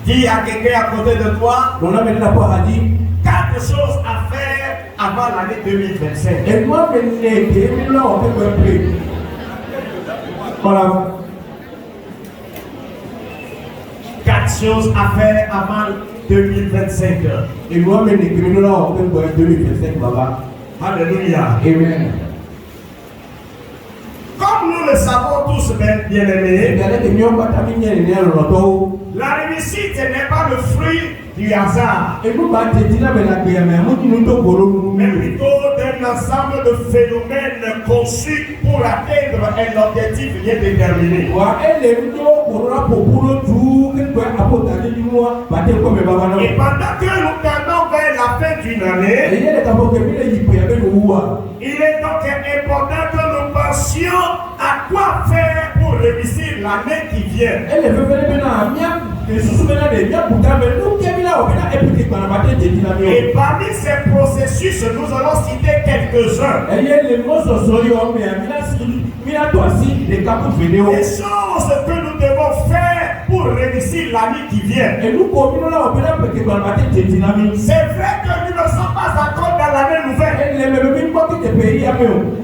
Dis à quelqu'un à côté de toi, 4 choses à faire avant l'année 2025. Et moi, voilà. 4 choses à faire avant 2025. Et moi, 2025, Baba. Alléluia. Amen. Comme nous le savons tous, bien aimés, la réussite n'est pas le fruit du hasard, mais plutôt d'un ensemble de phénomènes conçus pour atteindre un objectif bien déterminé. Et pendant que nous tendons vers la fin d'une année, il est donc important que nous pensions à quoi faire pour réussir l'année qui vient. Et parmi ces processus, nous allons citer quelques-uns. Des choses que nous devons faire pour réussir l'année qui vient. C'est vrai que nous ne sommes pas encore dans l'année nouvelle.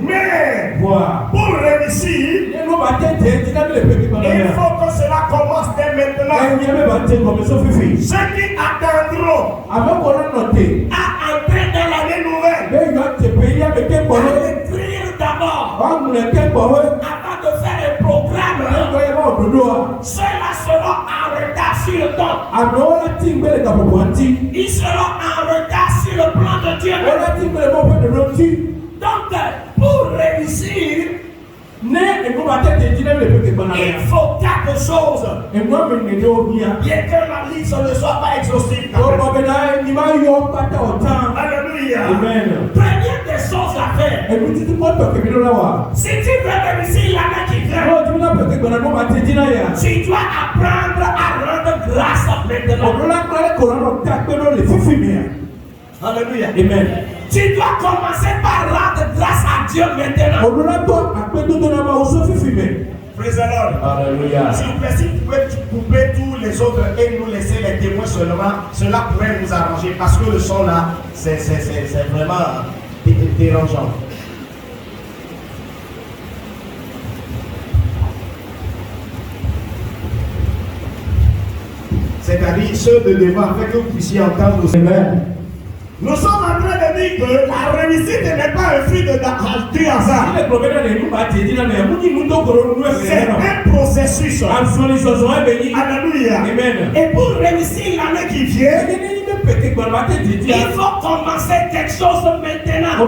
Mais pour réussir, il faut que cela commence dès maintenant. Ceux qui attendront à entrer dans l'année nouvelle, à écrire d'abord, avant de faire un programme, ceux-là seront en retard sur le temps. Ils seront en retard sur le plan de Dieu. Donc, pour réussir, il faut 4 choses. Bien que ma liste ne soit pas exhaustive. Alléluia. Première des choses à faire. Si tu veux réussir l'année qui vient, tu dois apprendre à rendre grâce maintenant. Alléluia. Amen. Tu dois commencer par rendre grâce à Dieu maintenant. Praise the Lord. Alléluia. S'il vous plaît, si vous pouvez couper tous les autres et nous laisser les témoins seulement, cela pourrait nous arranger parce que le son là, c'est vraiment dérangeant. C'est-à-dire ceux de devant, afin que vous puissiez entendre nos amen. Nous sommes en train de dire que la réussite n'est pas un fruit du hasard. C'est un processus. Alléluia. Amen. Et pour réussir l'année qui vient, il faut commencer quelque chose maintenant.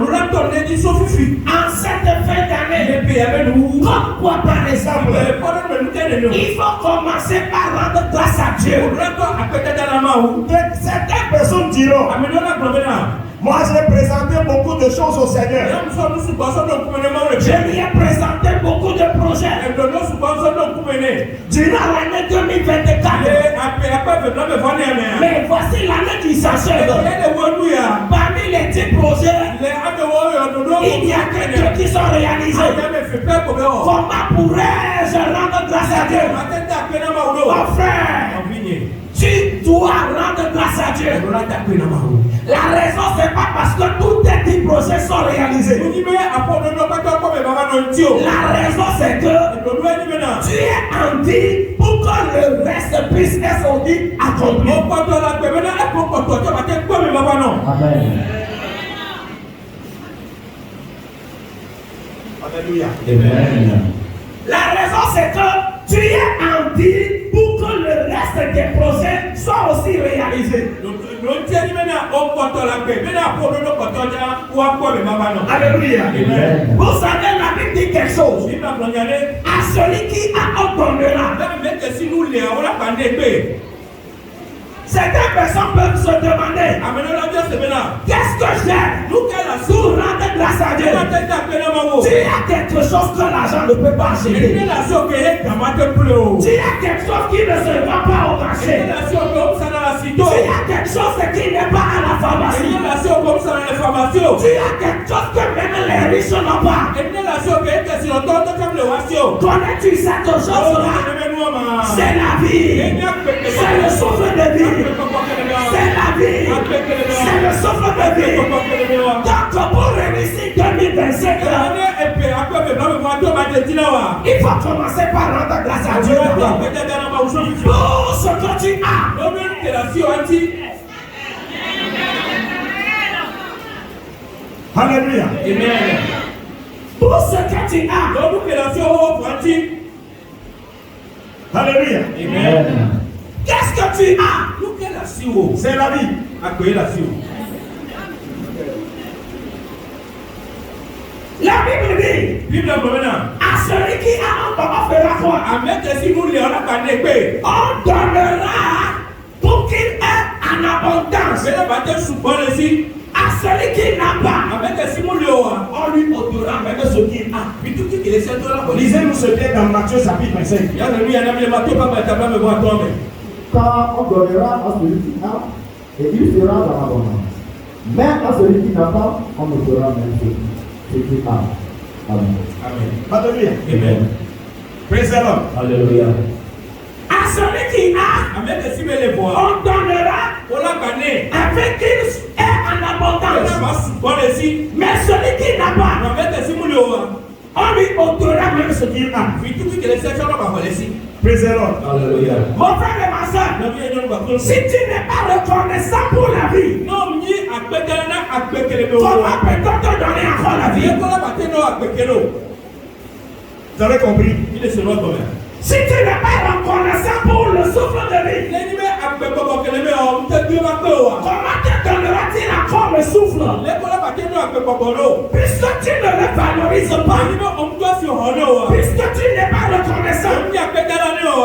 En cette fin d'année, comme quoi par exemple, il faut commencer par rendre grâce à Dieu. Certaines personnes diront, moi j'ai présenté beaucoup de choses au Seigneur. Je lui ai présenté beaucoup de projets. Durant l'année 2024. Mais voici l'année qui s'achève. Parmi les 10 projets, il y a que Dieu qui sont réalisés. Comment pourrais-je rendre grâce à Dieu? Mon frère, tu dois rendre grâce à Dieu. La raison, c'est pas parce que tous tes 10 projets sont réalisés. La raison, c'est que tu es en vie pour que le reste puisse être aussi accompli. Amen. Alléluia. Amen. La raison, c'est que tu es en vie pour que le reste des projets soient aussi réalisés. Alléluia. Amen. Vous savez, la Bible dit quelque chose. À celui qui a ordonnera. Certaines personnes peuvent se demander, qu'est-ce que j'ai pour rendre grâce à Dieu? Tu as quelque chose que l'argent ne peut pas acheter. Tu as quelque chose qui ne se vend pas au marché. Tu as quelque chose qui n'est pas à la pharmacie. Tu as quelque chose que même les riches n'ont pas. Connais-tu cette chose-là? C'est la vie. C'est le souffle de vie. C'est la vie. C'est le souffle de vie. Donc pour réussir 2025, il faut commencer par rendre grâce à Dieu. Pour ce que tu as. Alléluia. Amen. Pour ce que tu as. Alléluia. Amen. Qu'est-ce que tu as? C'est la vie. La Bible dit, à celui qui a un baba fera quoi? On donnera pour qu'il ait en abondance. À celui qui n'a pas, on lui ôtera avec ce qu'il a. Lisez-nous ce texte dans Matthieu chapitre 25. Car on donnera à celui qui a, et il sera dans l'abondance. Mais à celui qui n'a pas, on ne fera même ce qu'il a. Amen. Alléluia. Amen. Praise the Lord. Alléluia. À celui qui a, on donnera avec qu'il est en abondance. Mais celui qui n'a pas, on lui ôtera même ce qu'il a. Praise the Lord. Alléluia. Mon frère et ma soeur, si tu n'es pas reconnaissant pour la vie, comment peut-on te donner encore la vie? Vous avez compris? Si tu n'es pas reconnaissant pour le souffle de vie, comment te donnera-t-il encore le souffle? Puisque tu ne le valorises pas, puisque tu n'es pas reconnaissant,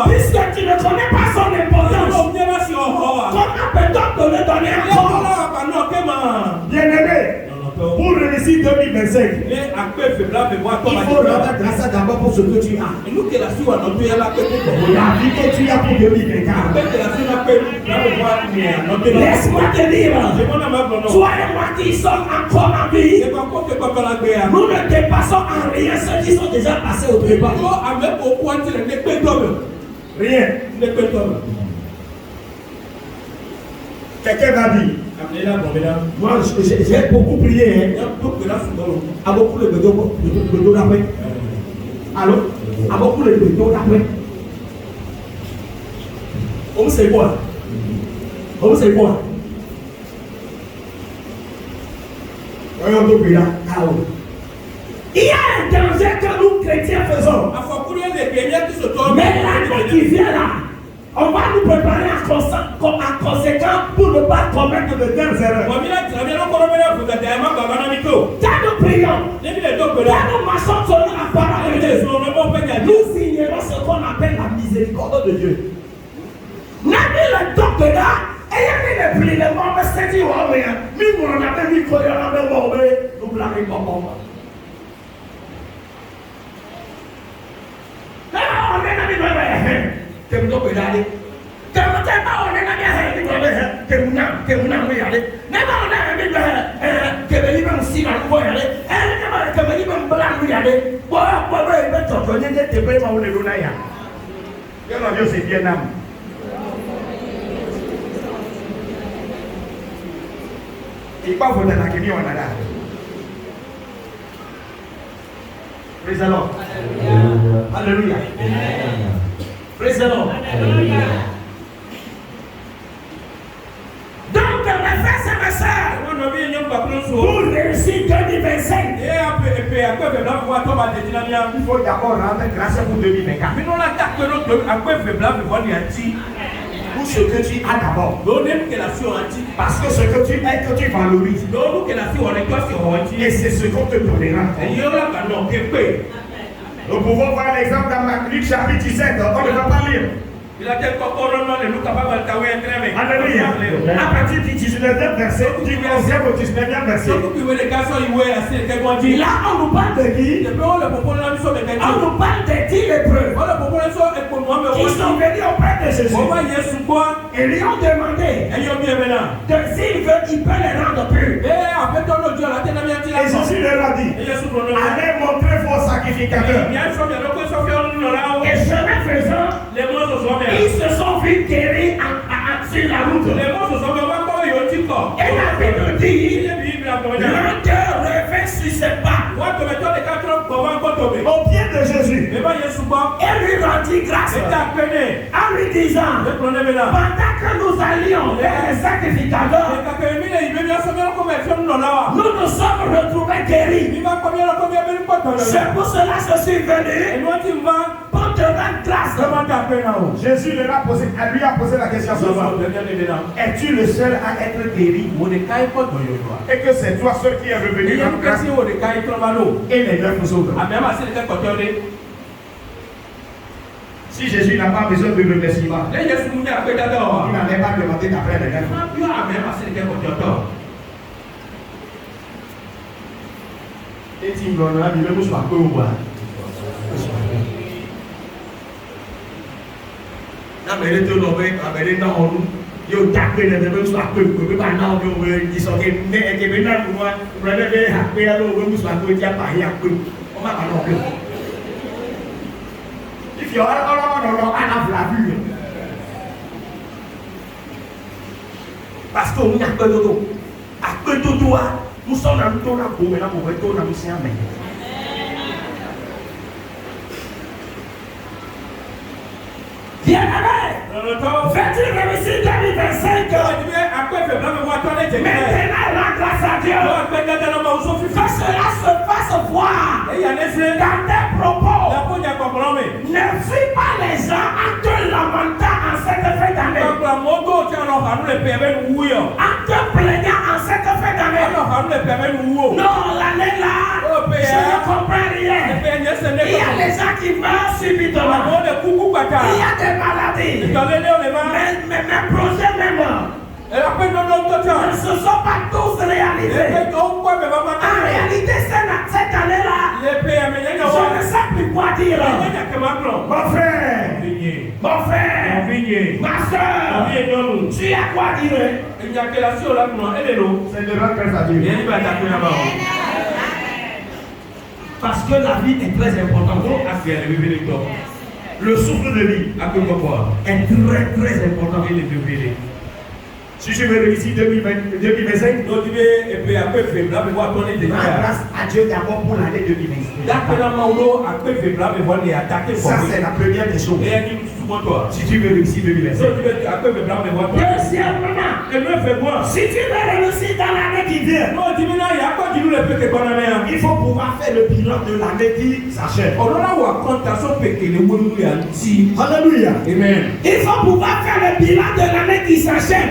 puisque tu ne connais pas son importance, comment peut-on te le donner encore? Bien-aimé, pour réussir 2025, il faut rendre grâce d'abord pour ce que tu as. La vie que tu as pour 2024. Laisse-moi te dire, toi et moi qui sommes encore en vie, nous ne dépassons en rien ceux qui sont déjà passés au trépas. Rien. Quelqu'un m'a dit, moi j'ai beaucoup prié, hein. À beaucoup de bédos d'après. Allô? À beaucoup de bédos d'après. On sait quoi? On sait quoi? Voyons tout là. Il y a un danger que nous chrétiens faisons. Mais l'année qui vient là, on va nous préparer en conséquent pour ne pas commettre de telles erreurs. Quand nous prions, quand nous marchons sur la parole de Dieu, nous ignorons ce qu'on appelle la miséricorde de Dieu. Nous le docteur, ayant mis le prix, le monde s'est dit, oh, mais nous on avait mis qu'on avait mort, nous blâmons pas. Praise the Lord. Hallelujah. Praise the Lord. Donc, mes frères et mes sœurs, pour réussir 2025, Il faut d'abord rendre grâce pour 2024. Pour ce que tu as d'abord. Parce que ce que tu es, que tu valorises. Et c'est ce qu'on te donnera. Nous pouvons voir l'exemple dans Luc chapitre 17. On ne va pas lire. Alléluia. À partir du 19e verset, du 11e au 19e verset. là on nous parle de qui? On nous parle de 10 lépreux qui sont venus auprès de Jésus et lui ont demandé de s'il veut, il peut les rendre purs. Et Jésus leur a dit, allez montrer vos sacrificateur. Et chemin faisant, ils se sont vus guéris sur la route. Et la Bible dit, l'un d'eux revint sur ses pas au pied de Jésus et lui rendit grâce en lui disant, pendant que nous allions vers les sacrificateurs, nous nous sommes retrouvés guéris. C'est pour cela que je suis venu pour te rendre grâce. Jésus lui a posé la question suivante. Es-tu le seul à être guéri? Et que c'est toi seul qui est revenu dans grâce et les 9 autres. Si Jésus n'a pas besoin de remerciement, il n'avait pas demandé d'après les 9. Et tu me donneras du même soir que vous voyez. Yo tapé le même soir que vous pouvez pas non ils sont qui maintenant moi vous avez happé à l'eau vous soir que tu as pas rien que on m'a pas non plus. If you are all la vue. Parce qu'on a peu de tout. À peu de tout nous sommes dans le temps là pour maintenant pour retourner dans le ciel mais bien aimé, veux-tu réussir 2025? Maintenant, rends grâce à Dieu. Que cela se fasse voir dans tes propos. Ne fuis pas les gens en te lamentant en cette fin d'année. En te plaignant en cette fin d'année. Non, l'année là, je ne comprends rien. Il y a des gens qui meurent subitement. Il y a des maladies. Mais mes projets même ne se sont pas tous réalisés. En réalité, cette année-là, je ne sais plus quoi dire. Mon frère, ma soeur, tu as quoi dire? C'est de rendre grâce à Dieu. Parce que la vie est très importante. Le souffle de vie est très important. Si je veux réussir 2025, grâce à Dieu d'abord pour l'année 2025. Ça c'est la première des choses. Si tu veux réussir 2025. Deuxièmement, si tu veux réussir dans l'année qui vient, il faut pouvoir faire le bilan de l'année qui s'achève. Alléluia. Amen. Il faut pouvoir faire le bilan de l'année qui s'achève.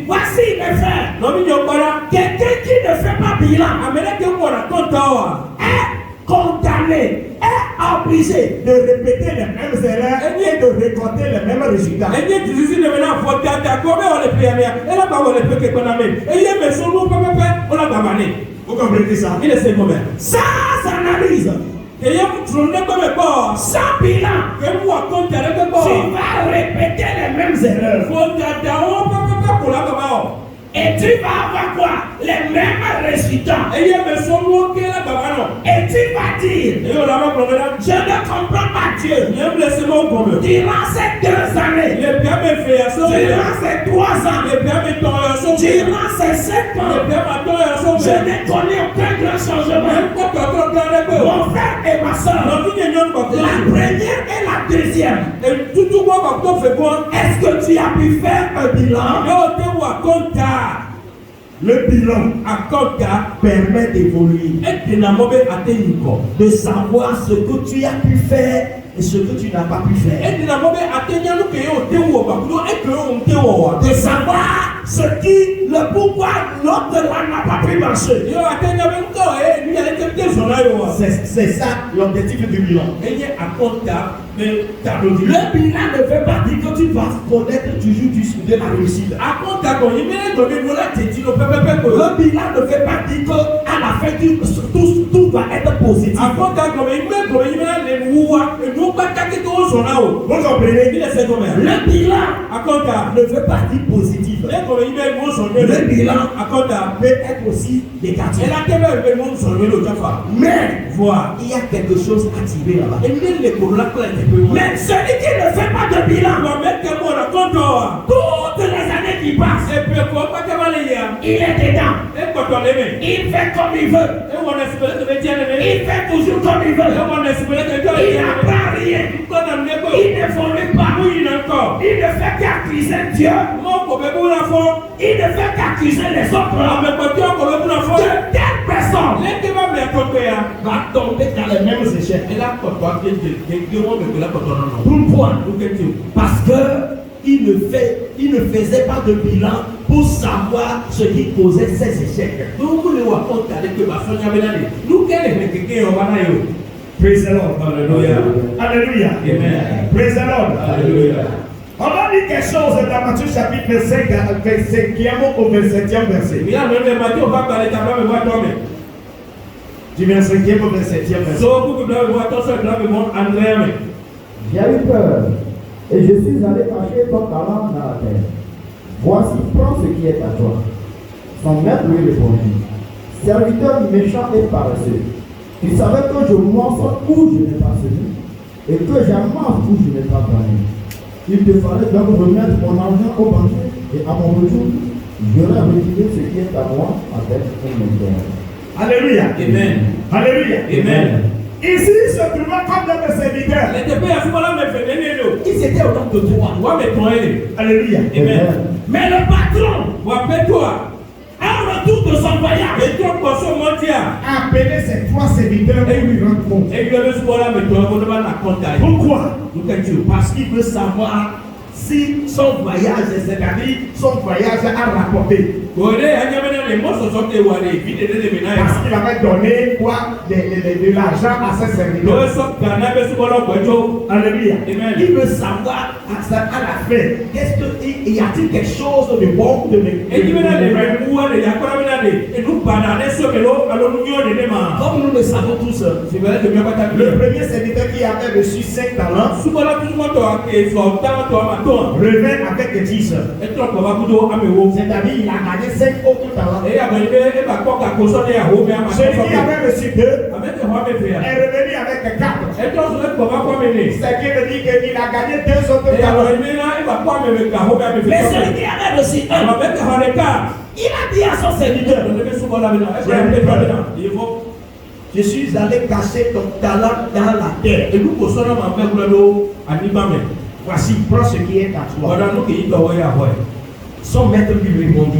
Voici mes frères. Quelqu'un qui ne fait pas bilan est condamné, est obligé de répéter les mêmes erreurs et de récolter les mêmes résultats. Vous comprenez ça? Sans analyse, sans bilan, tu vas répéter les mêmes erreurs. Et tu vas avoir quoi? Les mêmes résultats. Et tu vas dire, je ne comprends pas Dieu. Durant ces 2 années, durant ces 3 ans, durant ces 7 ans, je n'ai connu aucun grand changement. Mon frère et ma soeur, la première et la deuxième, est-ce que tu as pu faire un bilan? Le bilan permet d'évoluer, de savoir ce que tu as pu faire et ce que tu n'as pas pu faire. De savoir ce qui, le pourquoi l'autre là n'a pas pu marcher. C'est ça l'objectif du bilan. Le bilan ne veut pas dire que tu vas connaître toujours de la réussite. Le bilan ne veut pas dire qu'à la fin tout va être positif. Vous comprenez? Le bilan Akota. ne fait pas dire positif. Le bilan peut être aussi négatif. Mais il y a quelque chose à tirer là-bas. Mais celui qui ne fait pas de bilan, toutes les années qui passent, il est dedans. Il fait comme il veut. Il fait toujours comme il veut. Il n'apprend rien. Il n'évolue pas. Il ne fait qu'accuser Dieu. Il ne fait qu'accuser les autres. De telle personne va tomber dans les mêmes échecs. Pourquoi? Parce que il ne faisait pas de bilan pour savoir ce qui causait ces échecs. Praise the Lord. Hallelujah. Alléluia. Amen. Praise the Lord. Hallelujah. On va dire quelque chose dans Matthieu chapitre 25, au 27e verset. Du 25e au 27e verset. J'ai eu peur et je suis allé cacher ton talent dans la terre. Voici, prends ce qui est à toi. Son maître lui répondit, serviteur méchant et paresseux, tu savais que je moissonne où je n'ai pas semé et que j'amasse où je n'ai pas plané. Il te fallait donc remettre mon argent au banquier et à mon retour, j'aurais retiré ce qui est à moi avec un intérêt. Alléluia. Amen. Alléluia. Amen. Ici, il se trouvait comme dans mes serviteurs. Ils étaient autant de toi. Alléluia. Amen. Mais le patron, à un retour de son voyage, A appelé ses trois serviteurs et lui rend compte. Pourquoi? parce qu'il veut savoir si son voyage, c'est-à-dire son voyage a rapporté. Parce qu'il avait donné quoi? De l'argent à ses serviteurs. Alléluia. Il veut savoir à la fin, y a-t-il quelque chose de bon de mes. Comme nous le savons tous, Le premier serviteur qui avait reçu 5 talents revint avec 10. C'est-à-dire il a gagné 5 autres talents. Celui qui avait reçu 2 est revenu avec 4. Ce qui veut dire qu'il a gagné 2 autres talents. mais celui qui avait reçu 1, il a dit à son serviteur, je suis allé cacher ton talent dans la terre. Voici, prends ce qui est à toi. Son maître lui répondit,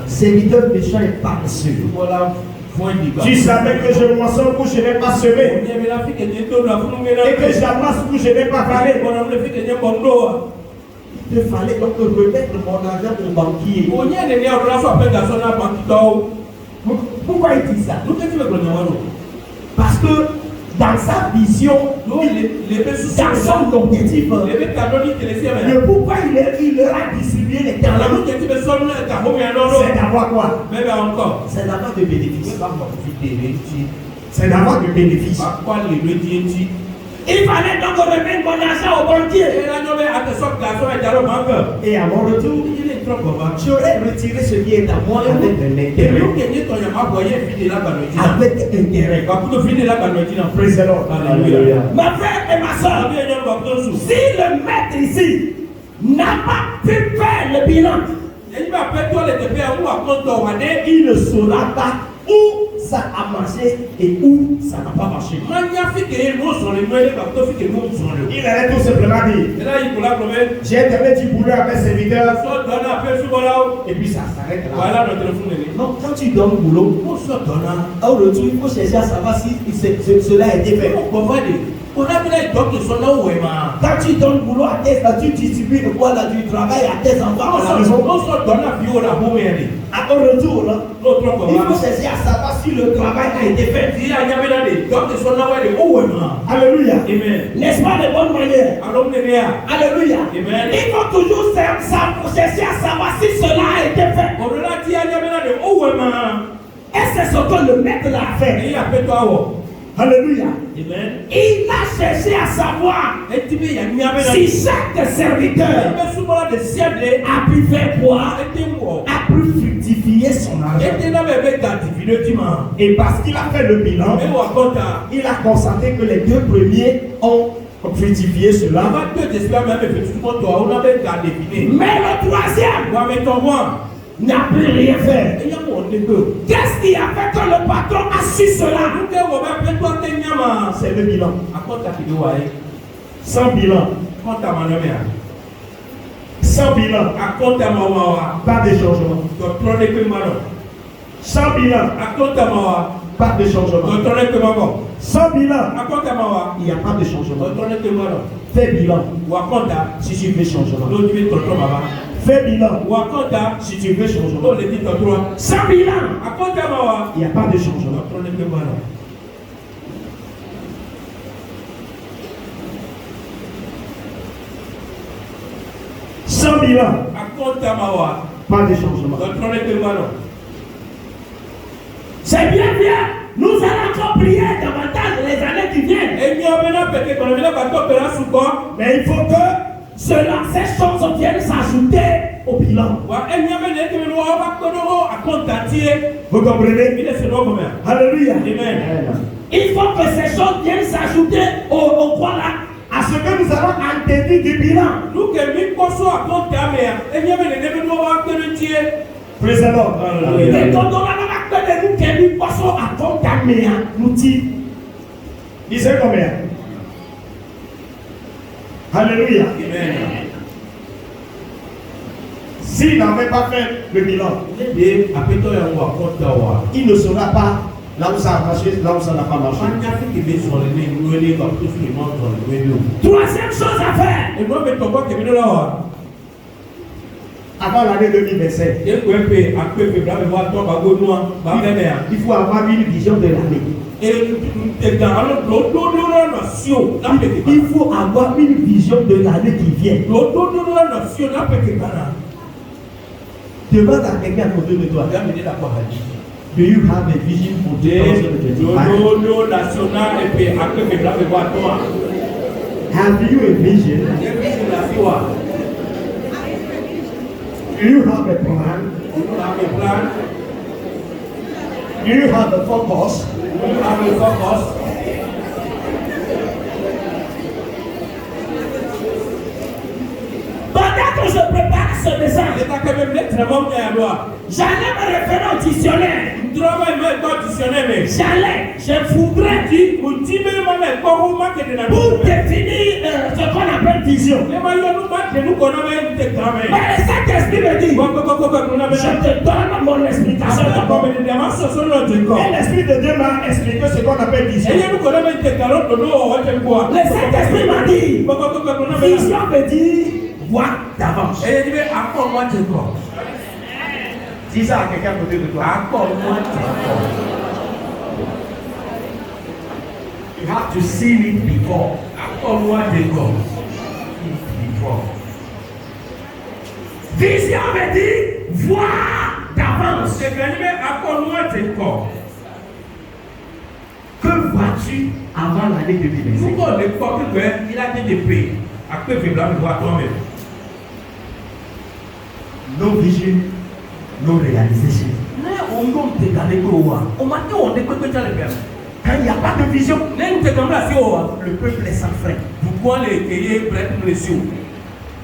serviteur méchant et paresseux. Tu savais que je moissonne où je n'ai pas semé et que j'amasse où je n'ai pas parlé. Il te fallait donc remettre mon argent au banquier. Pourquoi il dit ça? Parce que dans sa vision, dans son objectif, le pourquoi il leur a distribué les talents, c'est d'avoir quoi? C'est d'avoir des bénéfices. C'est d'avoir du bénéfice. Il fallait donc remettre mon argent au banquier. Et à mon retour, j'aurais retiré ce qui est à moi avec un intérêt. Avec intérêt. Praise the Lord. Hallelujah. Ma frère et ma soeur, si le maître ici n'a pas pu faire le bilan, il ne saura pas où ça a marché et où ça n'a pas marché. Il allait tout simplement dire, j'ai donné du boulot à mes serviteurs et puis ça s'arrête là. Donc quand tu donnes boulot, au retour, il faut chercher à savoir si cela a été fait. Quand tu donnes boulot à tes, tu distribues le poids du travail à tes enfants à la maison. À ton retour, il faut chercher à savoir si le travail a été fait. Alléluia. N'est-ce pas de bonne manière? Alléluia. Il faut toujours chercher à savoir si cela a été fait. Et c'est ce que le maître l'a fait. Alléluia. il a cherché à savoir si chaque serviteur a pu faire quoi, a pu fructifier son argent. Et parce qu'il a fait le bilan, il a constaté que les 2 premiers ont fructifié cela. Mais le 3e n'a plus rien fait. Qu'est-ce qui a fait que le patron a su cela? C'est le bilan. Sans bilan. Sans bilan. Pas de changement. Sans bilan. Pas de changement. Sans bilan. Il n'y a pas de changement. Fais bilan. Si tu veux changement. Fais bilan. Si tu veux changement. Sans bilan. Il n'y a pas de changement. Sans bilan. Pas de changement. C'est bien. Nous allons encore prier davantage les années qui viennent. Mais il faut que ces choses viennent s'ajouter au bilan. Vous comprenez? Alléluia. Amen. Il faut que ces choses viennent s'ajouter au quoi là? À ce que nous allons en tenir du bilan. Praise the Lord. Et quand on a nous qui nous passons à contaminer l'outil. Disez combien? Alléluia. S'il n'avait pas fait le bilan, il ne sera pas là où ça a marché, là où ça n'a pas marché. 3e chose à faire. Avant l'année 2027, il faut avoir une vision de l'année. Il faut avoir une vision de l'année qui vient. Demande à quelqu'un à côté de toi. Do you have a vision for 2025? Have you a vision? Do you have a plan? Do you have a focus? Pendant que je prépare ce message, j'allais me référer au dictionnaire. Je voudrais dire pour définir ce qu'on appelle vision. Mais le Saint-Esprit me dit, je te donne mon explication d'abord. Et l'Esprit de Dieu m'a expliqué ce qu'on appelle vision. Le Saint-Esprit m'a dit, vision veut dire voir d'avance. Dis ça à quelqu'un à côté de toi. You have to see it before. Vision veut dire voir d'avance. Que vois-tu avant l'année 2025? No vision, no realization. Quand il n'y a pas de vision, le peuple est sans frein.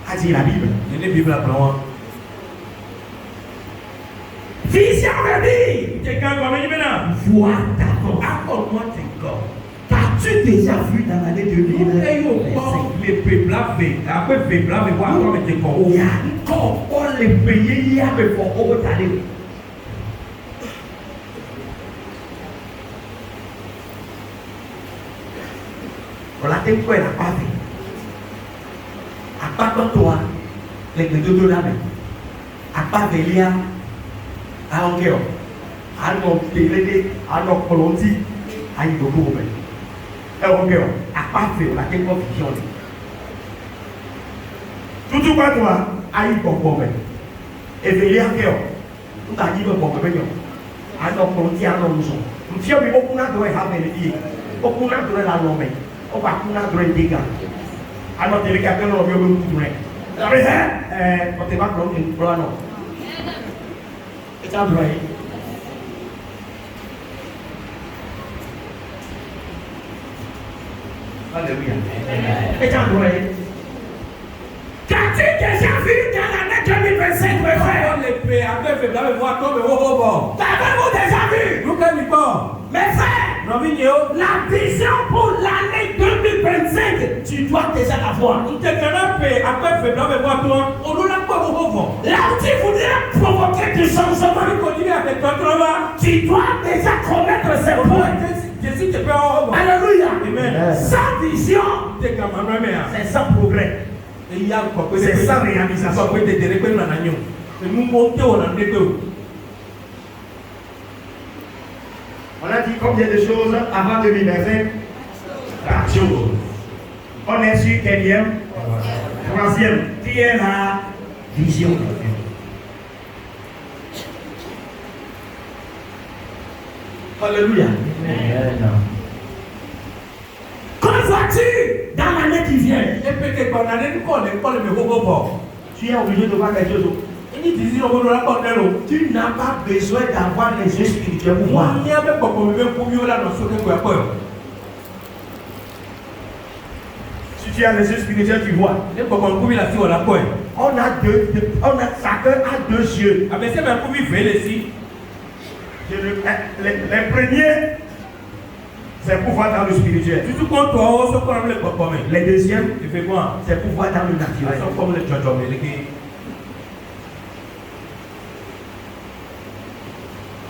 A dit la Bible. Vision veut dire voir d'avance. Qu'as-tu déjà vu dans l'année 2025? On a tempo la pavé. A pas de toi, les deux là même. A pas velia, a angeo, a non télé, a non colonti, a y beaucoup même. Et angeo, a pas fait la tempo vision. Tout quoi toi, a y beaucoup même. Et velia angeo, tout a dit beaucoup même. A non colonti, a non muso. Mfio bi beaucoup na doit have any. au courant de la lomé, au va courant de dégâts. Alors, tu regardes le vieux coup. Quand tu vas prendre une plan, non. Et ça doit être. Alléluia. Et ça doit être. Qu'as-tu déjà vu dans l'année 2025, mes frères? T'avez-vous déjà vu? Mes frères, la vision pour l'année 2025, tu dois déjà l'avoir. Là où tu voudrais provoquer du changement, tu dois déjà connaître ces points. Alléluia. Sans vision, c'est sans progrès. C'est sans réalisation. On a dit combien de choses avant 2025? 4 choses. On est sur quatrième? Troisième. Qui est la vision? Alléluia. Quand vois-tu dans l'année qui vient? Tu es obligé de voir quelque chose. Tu n'as pas besoin d'avoir les yeux spirituels pour voir. Si tu as les yeux spirituels, tu vois. On a chacun a 2 yeux. Les premiers, c'est pour voir dans le spirituel. Les deuxièmes, c'est pour voir dans le naturel.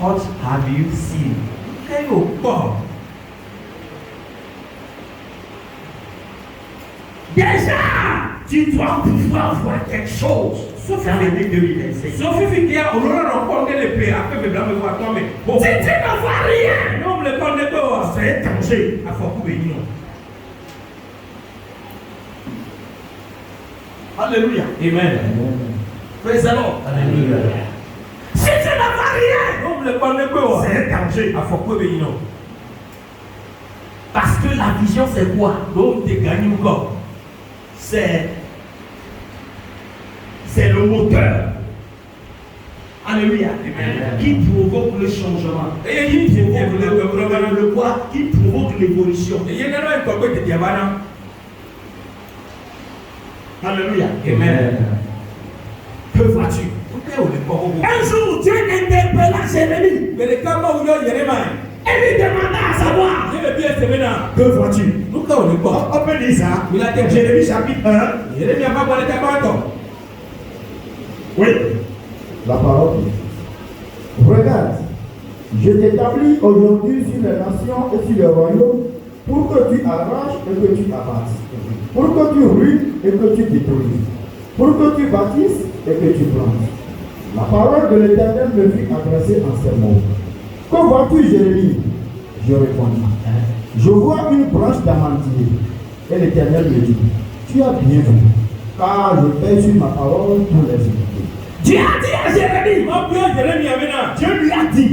What have you seen? Déjà, tu dois pouvoir voir quelque chose. Sauf dans l'année 2025. Si tu ne vois rien, c'est un danger. Alléluia. Amen. Praise the Lord. Alléluia. Si tu ne vois rien, c'est un danger. Parce que la vision, c'est quoi? C'est le moteur. Alléluia. Qui provoque le changement. Le quoi? Qui provoque l'évolution. Alléluia. Amen. Que vois-tu? Un jour, Dieu interpella Jérémie. Et lui demanda à savoir. Que vois-tu? On peut lire ça. Jérémie chapitre 1. Oui. La parole dit, regarde, je t'établis aujourd'hui sur les nations et sur les royaumes pour que tu arraches et que tu abattes, pour que tu ruines et que tu détruises, pour que tu bâtisses et que tu plantes. La parole de l'Éternel me fut adressée en ces mots. Que vois-tu, Jérémie? Je répondis, je vois une branche d'amandier. Et l'Éternel me dit, tu as bien vu, car je paie sur ma parole tous les jours. Dieu a dit à Jérémie, Dieu lui a dit,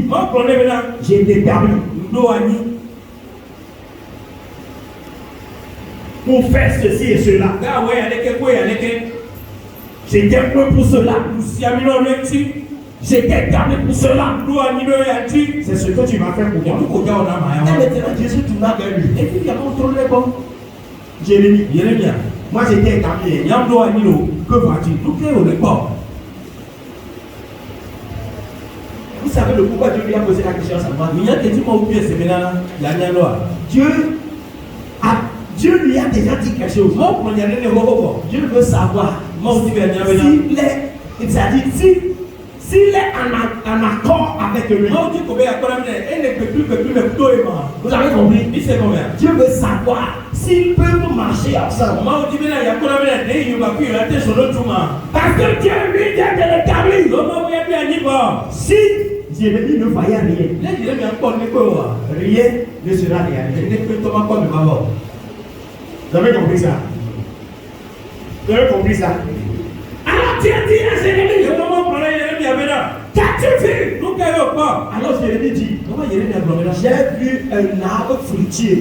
j'ai t'établi pour faire ceci et cela. J'ai t'établi pour cela. J'ai t'établi pour cela. C'est ce que tu vas faire pour moi. Et maintenant Jésus tourna vers lui. Et puis il a contrôlé bon. Jérémie, moi j'ai été établi. Que vois-tu? Vous savez le pourquoi Dieu lui a posé la question à sa main. Dieu lui a déjà dit quelque chose. Dieu veut savoir s'il est en accord avec lui. Vous avez compris? Dieu veut savoir s'ils peuvent marcher ensemble. Parce que Dieu lui vient de l'établir. Si Jérémie ne voyait rien, rien ne sera réalisé. Vous avez compris ça? Vous avez compris ça? Alors Dieu dit à Jérémie, qu'as-tu qu'as-tu vu? Nous qu'avons pas. Alors Jérémie dit, j'ai vu un arbre fruitier.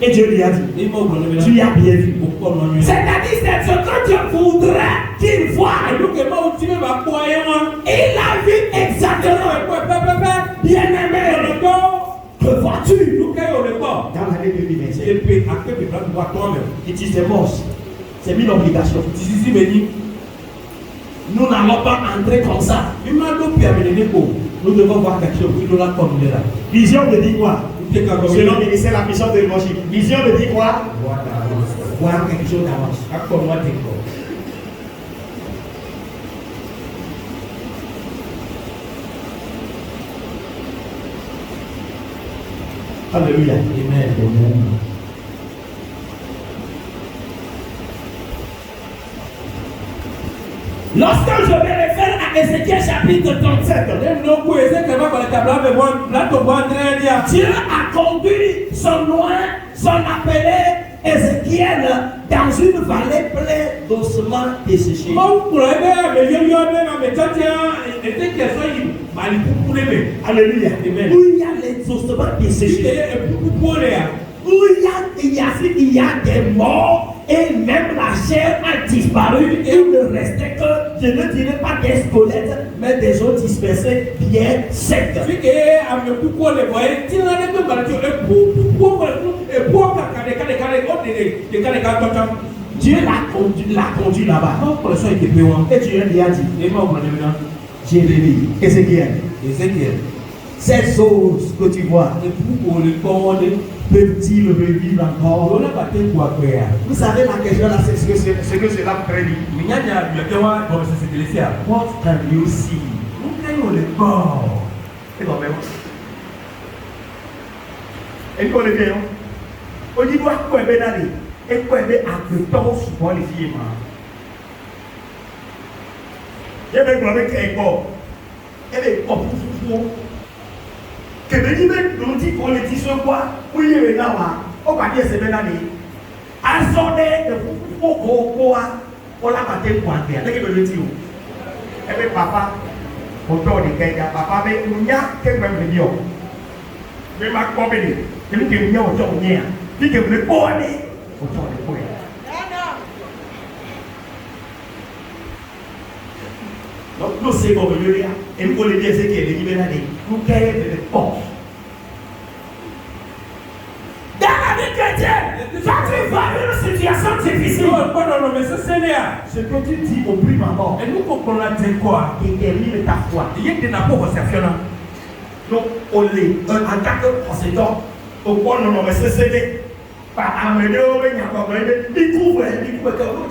Et Dieu lui a dit, tu as bien vu. C'est-à-dire, c'est ce que Dieu voudrait qu'il voie. Il a vu exactement. Bien-aimé, que vois-tu? Dans l'année 2025, il dit c'est moche. C'est une obligation. Nous n'allons pas entrer comme ça. Nous devons voir quelque chose. Vision me dit quoi? Selon le ministère de la mission de l'évangile. Vision me dit quoi? Voir quelque chose d'avance. Alléluia. Amen. Lorsque je me réfère à Ézéchiel chapitre 37, Dieu a conduit son appelé Ézéchiel dans une vallée pleine d'ossements desséchés. Alléluia. Amen. Où il y a les ossements desséchés. Où il y a des morts. Et même la chair a disparu. Et il ne restait que, je ne dirais pas des squelettes, mais des os dispersés bien secs. Dieu l'a conduit là-bas. Et Dieu lui a dit, Jérémie, Ézéchiel, ces os que tu vois, peuvent-ils revivre encore? Vous savez la question là, c'est ce que cela prédit. What can you see? Et qu'on le fait, on dit quoi est d'aller et quoi est à que ton support les filles. Il y a des gens qui sont et des gens que les gens nous disent qu'on les dit sur quoi? Oui, il y a on va dire c'est bien d'aller. Assorder de quoi? On l'a battu pour un terre. Qu'est-ce que je dis? Eh bien, papa, on peut dire que papa, mais il y a quelqu'un qui dit mais ma compagnie, je me dis que nous avons dit que vous ne pouvez pas aller. Donc, nous sommes comme le lieu, et nous voulons dire que les libérés, nous créons des forces. Dans la vie chrétienne, quand tu vas une situation difficile, ce que tu dis au prime abord, détermine ta foi. Donc, on est en tant que conséquent, au point de nous céder par amener au règne à comprendre, il couvre que nous avons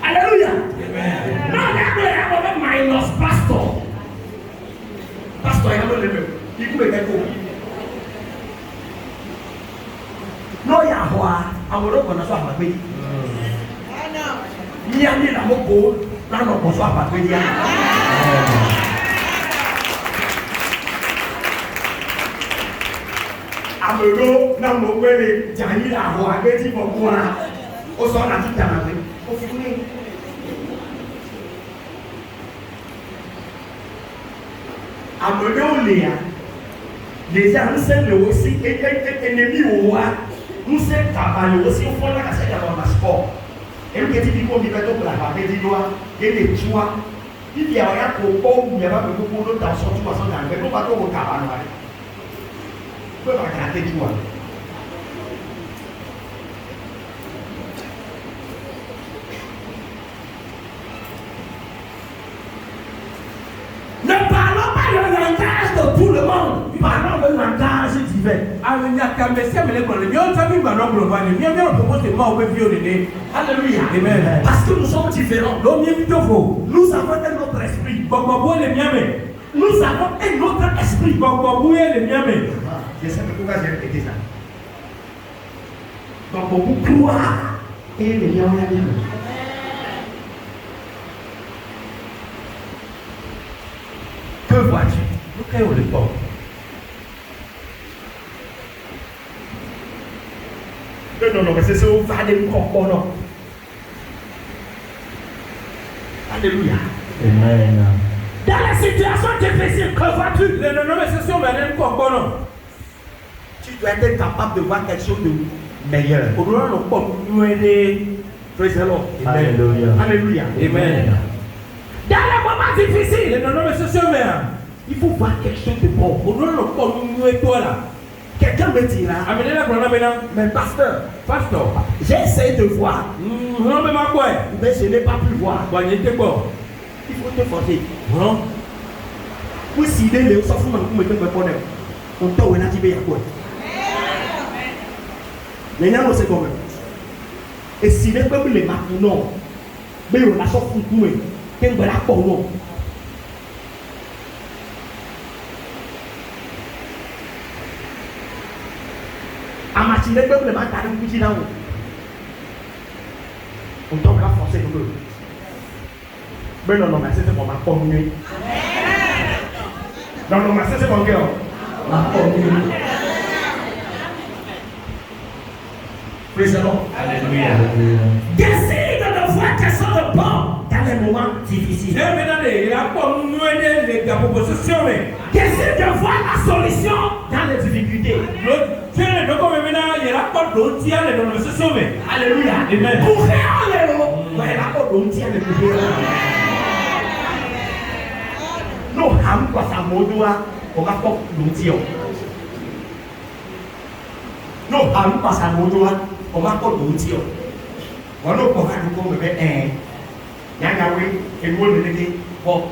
Alléluia. Non, il y a minus pastor. Pastor, il y a le même. Il couvre quelque chose. Non, il y a quoi? Amoureux qu'on a soit ma vie. Il y a mis la mot là, on ne soit pas très bien. Amoureux, non, mon père, j'ai mis la voix, mais dis mon quoi? Au son la petite amie. Au final. Amoureux, les gens, nous sommes aussi ennemis au roi. Nous sommes capables aussi au fond de la cassette d'avoir un passeport. Et nous avons dit qu'on vivait pour la partie des doigts et des choix. Il y a rien pour pas où il y a beaucoup de tension, tu vas s'en aller. Nous ne pouvons pas au cabane. Nous ne pouvons pas garder du doigt. Ne parlons pas le langage de tout le monde. Parlons le langage divin. Alléluia. Amen. Parce que nous sommes différents. Nous avons un autre esprit. Nous avons un autre esprit. Je sais pourquoi j'ai répété ça. Donc, beaucoup croient et les liens. Que vois-tu? Nous créons le corps. Non, mais c'est ça, on va aller encore, non. Alléluia. Amen. Dans la situation difficile, que vois-tu? Non, mais c'est sûr, mais elle est encore non. Tu dois être capable de voir quelque chose de meilleur. Praise the Lord. Alléluia. Alléluia. Amen. Dans les moments difficiles, Non, mais c'est sûr, mais il faut voir quelque chose de bon. Quelqu'un me dira, mais pasteur, j'ai essayé de voir, mais je n'ai pas pu voir. Il faut te forcer. Pour s'il est là, on s'en fout, on t'a oué, on a quoi. Mais il y a aussi quand même. Et s'il est comme les marques, non. Mais on a sorti tout, mais qu'est-ce que la pour nous? À ma chine, comme les marques, on a dit là. On t'a forcé de nous. Mais non, mais c'est pour ma commune. Non, mais c'est mon cœur. Ma commune. Praise the Lord. Alléluia. Décide de voir quelque chose de bon dans les moments difficiles. Décide de voir la solution dans les difficultés. Alléluia. Amen. Pour rien, nous avons quoi ça modoua, on va pas l'outil. Nous avons pas ça modoua, on va pas l'outil. On va pas nous faire un. Yangawe, et vous le dites, bon,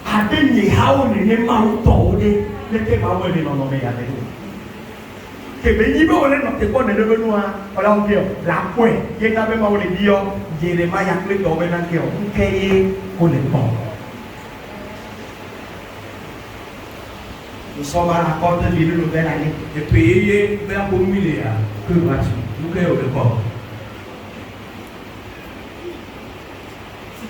à des hao ne m'ont tourné, ne t'es pas oué dans nos médias. Que béni, on est notre école de devenu un, on dit, la pointe, il y a même un les dios, Jérémie a clé dans le cœur, on caille pour les bons. Nous sommes à la porte de l'île nouvelle année. Et payer vers pour milliards. Que vois-tu? Nous créons le corps.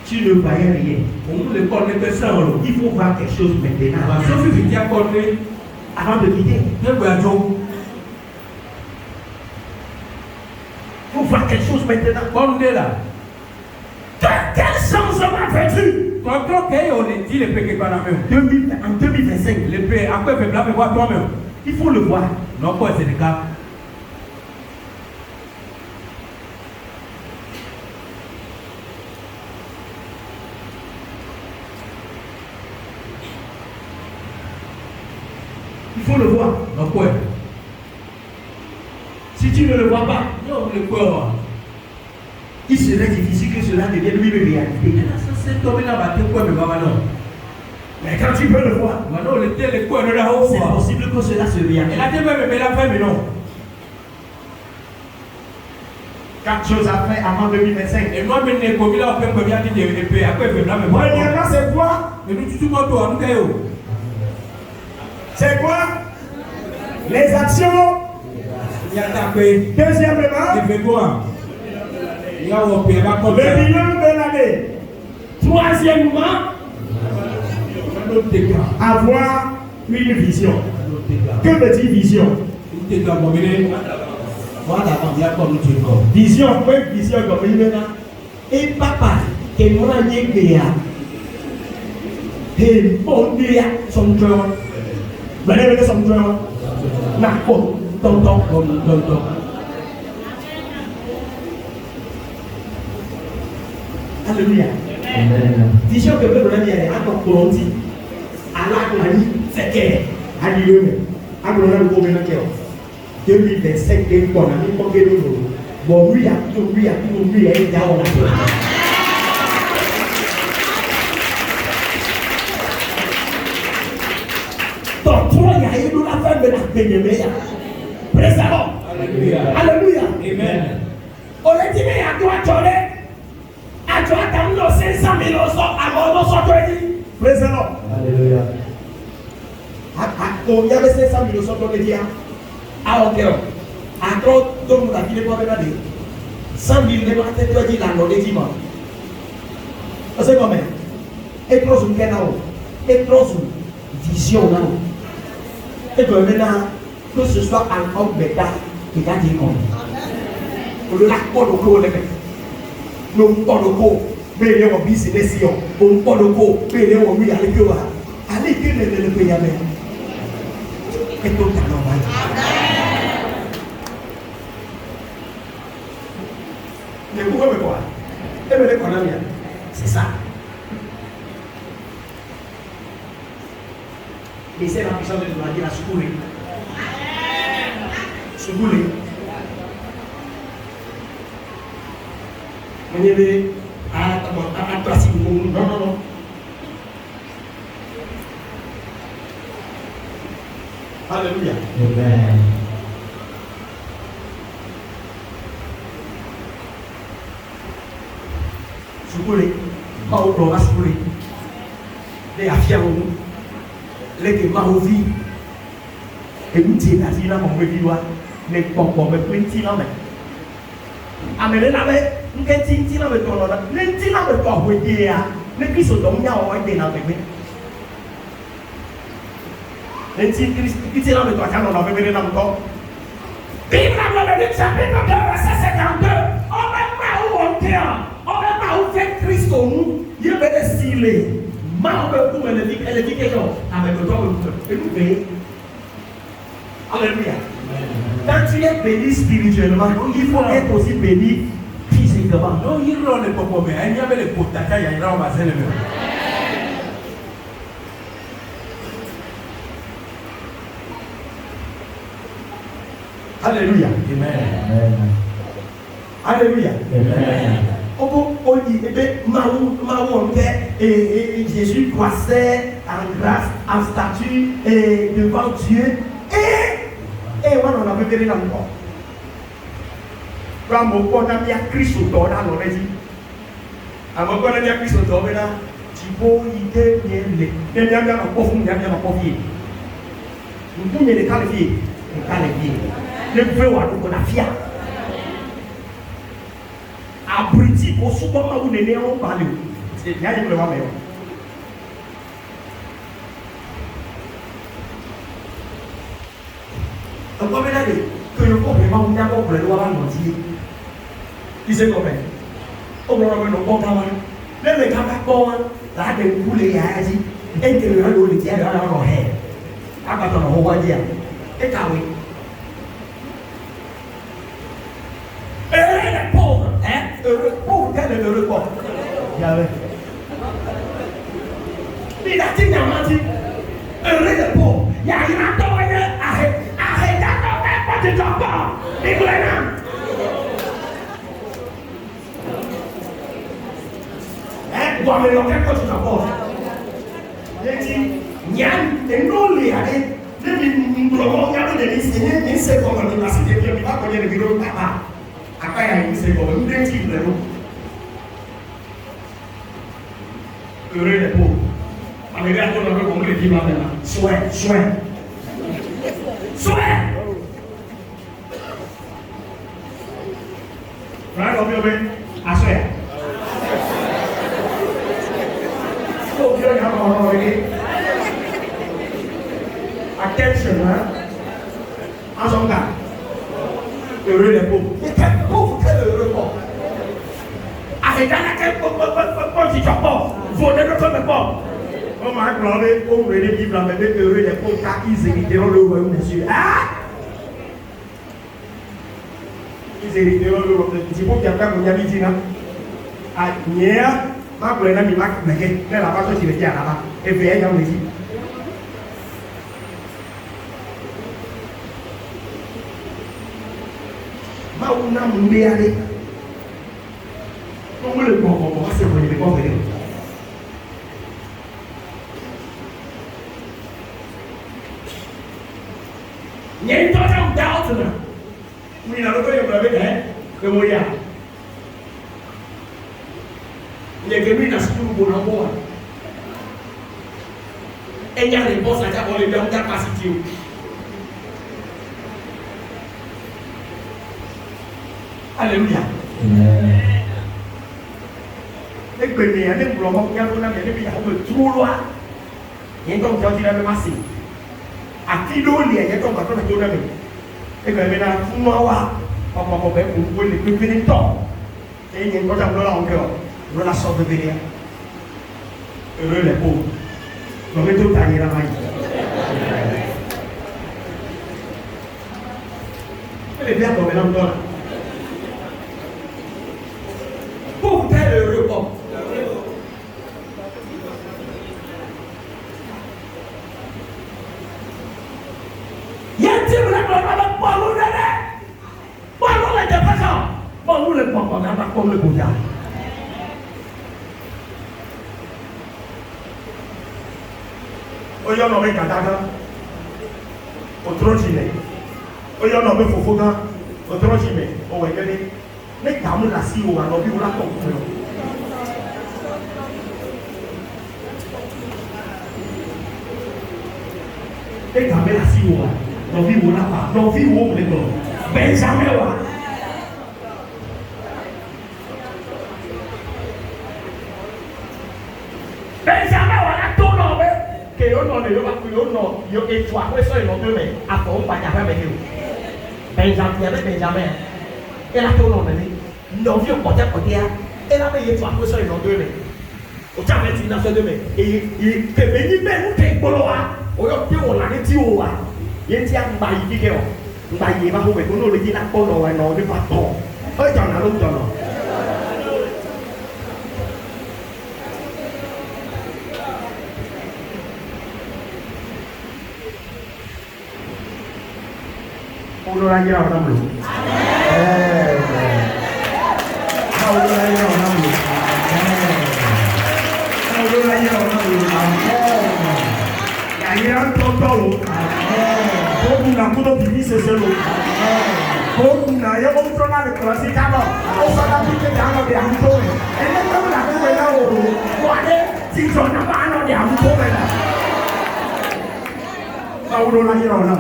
Si tu ne voyais rien, On ne connaît que ça. il faut voir quelque chose maintenant. Sauf que tu as accordé. Avant de quitter, Il faut voir quelque chose maintenant. Bon, on est là. Quel changement fais-tu? Quand on dit les péchés qu'on a même. En 2025, Les péchés, après, il faut voir toi-même. il faut le voir. Non, quoi, c'est le cas. Il faut le voir. Non, quoi. Si tu ne le vois pas, Non, le quoi. il serait difficile que cela devienne lui-même réalité. C'est tombé là-bas, quoi, mais maman, non. Mais quand tu peux le voir, Maintenant, le tel est quoi, le là-haut. c'est possible que cela se réalise. Et la tête, mais la fin, mais non. 4 choses à faire avant 2025. Et moi, je suis commis là, on peut me dire des péchés. Après, je vais là, mais moi. Premièrement, c'est quoi? Mais nous, tu vois, toi, nous, qu'est-ce C'est quoi? Les actions. il y a tapé. Deuxièmement, Il fait quoi? Il y a un pays, va comme ça. le bilan de l'année. Troisièmement, avoir une vision. Que veut dire vision? Vision, quoi vision comme il est là? Et papa, que mon ami est là. Et mon Dieu, son cœur. Vous allez son cœur. N'a pas, tonton. Alléluia. Vision que vous avez dit, elle est encore grandie. Allah a dit, c'est qu'elle a dit, à mon avis, 2025, on a mis pour que nous. Bon, lui, il y a déjà on a fait. Donc, toi, il y a eu la fin de la bénédiction. Praise the Lord. Alléluia. Alléluia. Amen. On a dit, mais à toi, tu as terminé 500 000 à mon sortie. Praise the Lord. Alléluia. Il y avait 500 000 sorties de dire. Ah, ok. À trop, tout le monde a dit, les problèmes à dire. 100 000, les problèmes à dire, la loi des dimanches. C'est comment? Et trop sur le canal. Et trop sur vision là. Et que maintenant, que ce soit encore bêta, il y a des comptes. le lac pas de co les mecs. Nous pas de co, mais les on business yo, on pas de co, mais les on lui aller que wa. Allez que le pays avec. Et tout à normal. Mais pourquoi me quoi? Et me les connaît bien. C'est ça. Et c'est la puissance de Dieu à dire à secourir. Secourir. On y est à tracer le monde. Non, non, non. Alléluia. Amen. Secourir. Pas au plan, secourir. Les affaires au monde. Les que mauvais et nous disons à dire mon revivre mais bon mais plenty là mais amener là mais nous qu'est tinti là mais ton là plenty là mais pas voyer à mais qui sont donc y a on est dans mais les tinti là mais toi quand on a fait dans encore Bible là le chapitre 2 verset 52 on va pas où on est on va pas où fait Christ au nous il veut décider elle dit quelque chose avec le temps et nous payons. Alléluia. Quand tu es béni spirituellement, il faut être aussi béni physiquement. Non, il y a le popo, mais il y avait le potaka, il y a un bazin. Alléluia. Amen. Alléluia. Amen. On dit, et Jésus croissait en grâce, en statut devant Dieu. Et on a vu dans le corps. Quand on a mis à Christ au corps, on a dit, avant qu'on a mis à Christ au corps, tu peux y aller. Il y a un pauvre, il y a un pauvre. Nous pouvons les qualifier. Les veut avoir la fière. Abruti pour souvent où les néons parlent. C'est bien, il le voit meilleur. Donc, comme il a dit, que le corps est vraiment d'accord pour le droit à mentir. Il sait comment. Au moment où le corps est là, le gars va bon, là, des coulées, il y a dit, et que le gars doit le dire dans leur haine. À part ton roi dire, et t'as oui. Les pauvres, heureux, pauvre, quel est l'heureux corps? Yahweh. Il a dit, heureux les pauvres. Il y a une entourage, arrête d'entendre, pas de ton corps. Il vous l'aime. Vous avez l'occasion de ton corps. Il dit, Nyan, et non, les allez, nous l'avons regardé de l'enseigner, mais c'est comme l'université, puis il va connaître le bureau de papa. Après, il y a une seconde, nous devons dire heureux les pauvres. Avec la bonne heure, comme le dit maintenant. Soin. Frère, on vient à soin. Oh, Dieu, attention, hein. En son cas. Heureux les pauvres. Mais quel pauvre, quel heureux pauvre. Avec quel pauvre qui sont pauvres. Voler le comme pauvre. On m'a acclamé, on me dit, mais heureux les pauvres, car ils hériteront le royaume des cieux. Ah! Ils hériteront le royaume des cieux. C'est pour qu'il y a un peu de temps. Ah, hier, ma collègue m'a dit, mais la personne qui le dit là-bas, et puis elle me dit. On a mon béalé. On le bon, c'est pour les pauvres. Il y a une total doubt là. Oui, la loi est bravée, hein, que vous voyez. Il y a quelqu'un qui a soutenu pour l'envoi. Et il y a des réponses à dire qu'on les donne capacité. Alléluia. Les bénéfices, les boulons, les boulons, les bénéfices, les trop loin. Il y a donc des gens qui ont passé. À qui l'on est, il y a donc des gens qui ont passé. Et bien maintenant, Papa, vous pouvez le venir temps. Et il y a une chose à vouloir encore. Vous la sorte de venir. Heureux les pauvres. Vous mettez tout tailler la main. Les biens dans les lampes. Pauvre tel heureux homme. Il y a un type là, le papa n'a pas comme le Bouddha. Oyo no me kadaga. Otrojime. Oyo no me fofoga. Otrojime. O wegele. Me kamu la si o ano bi ura ko ko. Me kamu la si o. No bi ura pa. No bi wo le ko. Benjamin wa. Benjamin wala tó lọ bẹ kè yóò nọ lè yóò bá kú yóò nọ yóò etu àpẹsọ ìnọdún mẹ àpò ńgbàjà fẹ mẹkẹ o Benjamin yẹ bẹ Benjamin ẹ la tó lọ mẹni nọvi kọtẹkọtẹya ẹ la bẹ yẹ etu àpẹsọ ìnọdún mẹ o tí a bẹ ti n'afẹ dún mẹ èyí kẹmẹ yí bẹ ń tẹ gbọlọ wa o yọ tí o la ní tí o wa yẹ ti a gba yìí kíkẹ o gba yìí bá fún mi kó n'o lè yí la kpọ lọ wa nọ ní ba tọ ọ jọ nà ló jọ nọ. Uno la lleva una mulu. Uno la lleva una mulu. Uno la lleva una mulu. La lleva todo lo. Como una puto divisa se lo. Como una ya vamos a hablar de clase cama. O sea, la gente ya no de amigo. En el caso la gente ya oro. ¿Cuál es? Si son la mano de amigo, ¿verdad? Uno la lleva una.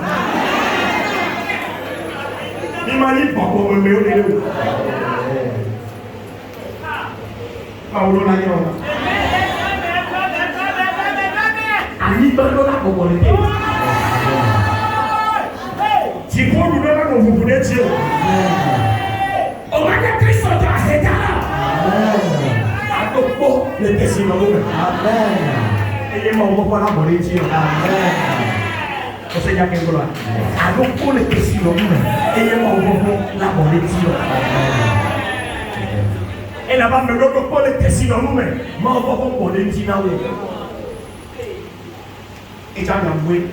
Imagine papa me meu Deus. Paulo na yona. Ali bando na kokolete. Tipo do na no vuvunete. O manda Cristo ta setala. Adopo le tesino. Amen. Ele mo ko na bolechi. Amen. O sea, ya que es global. Algo pone que si lo mira, ella va a un la policía. En la banda no pone que si lo mira, más va a un policía. Ella me abuela.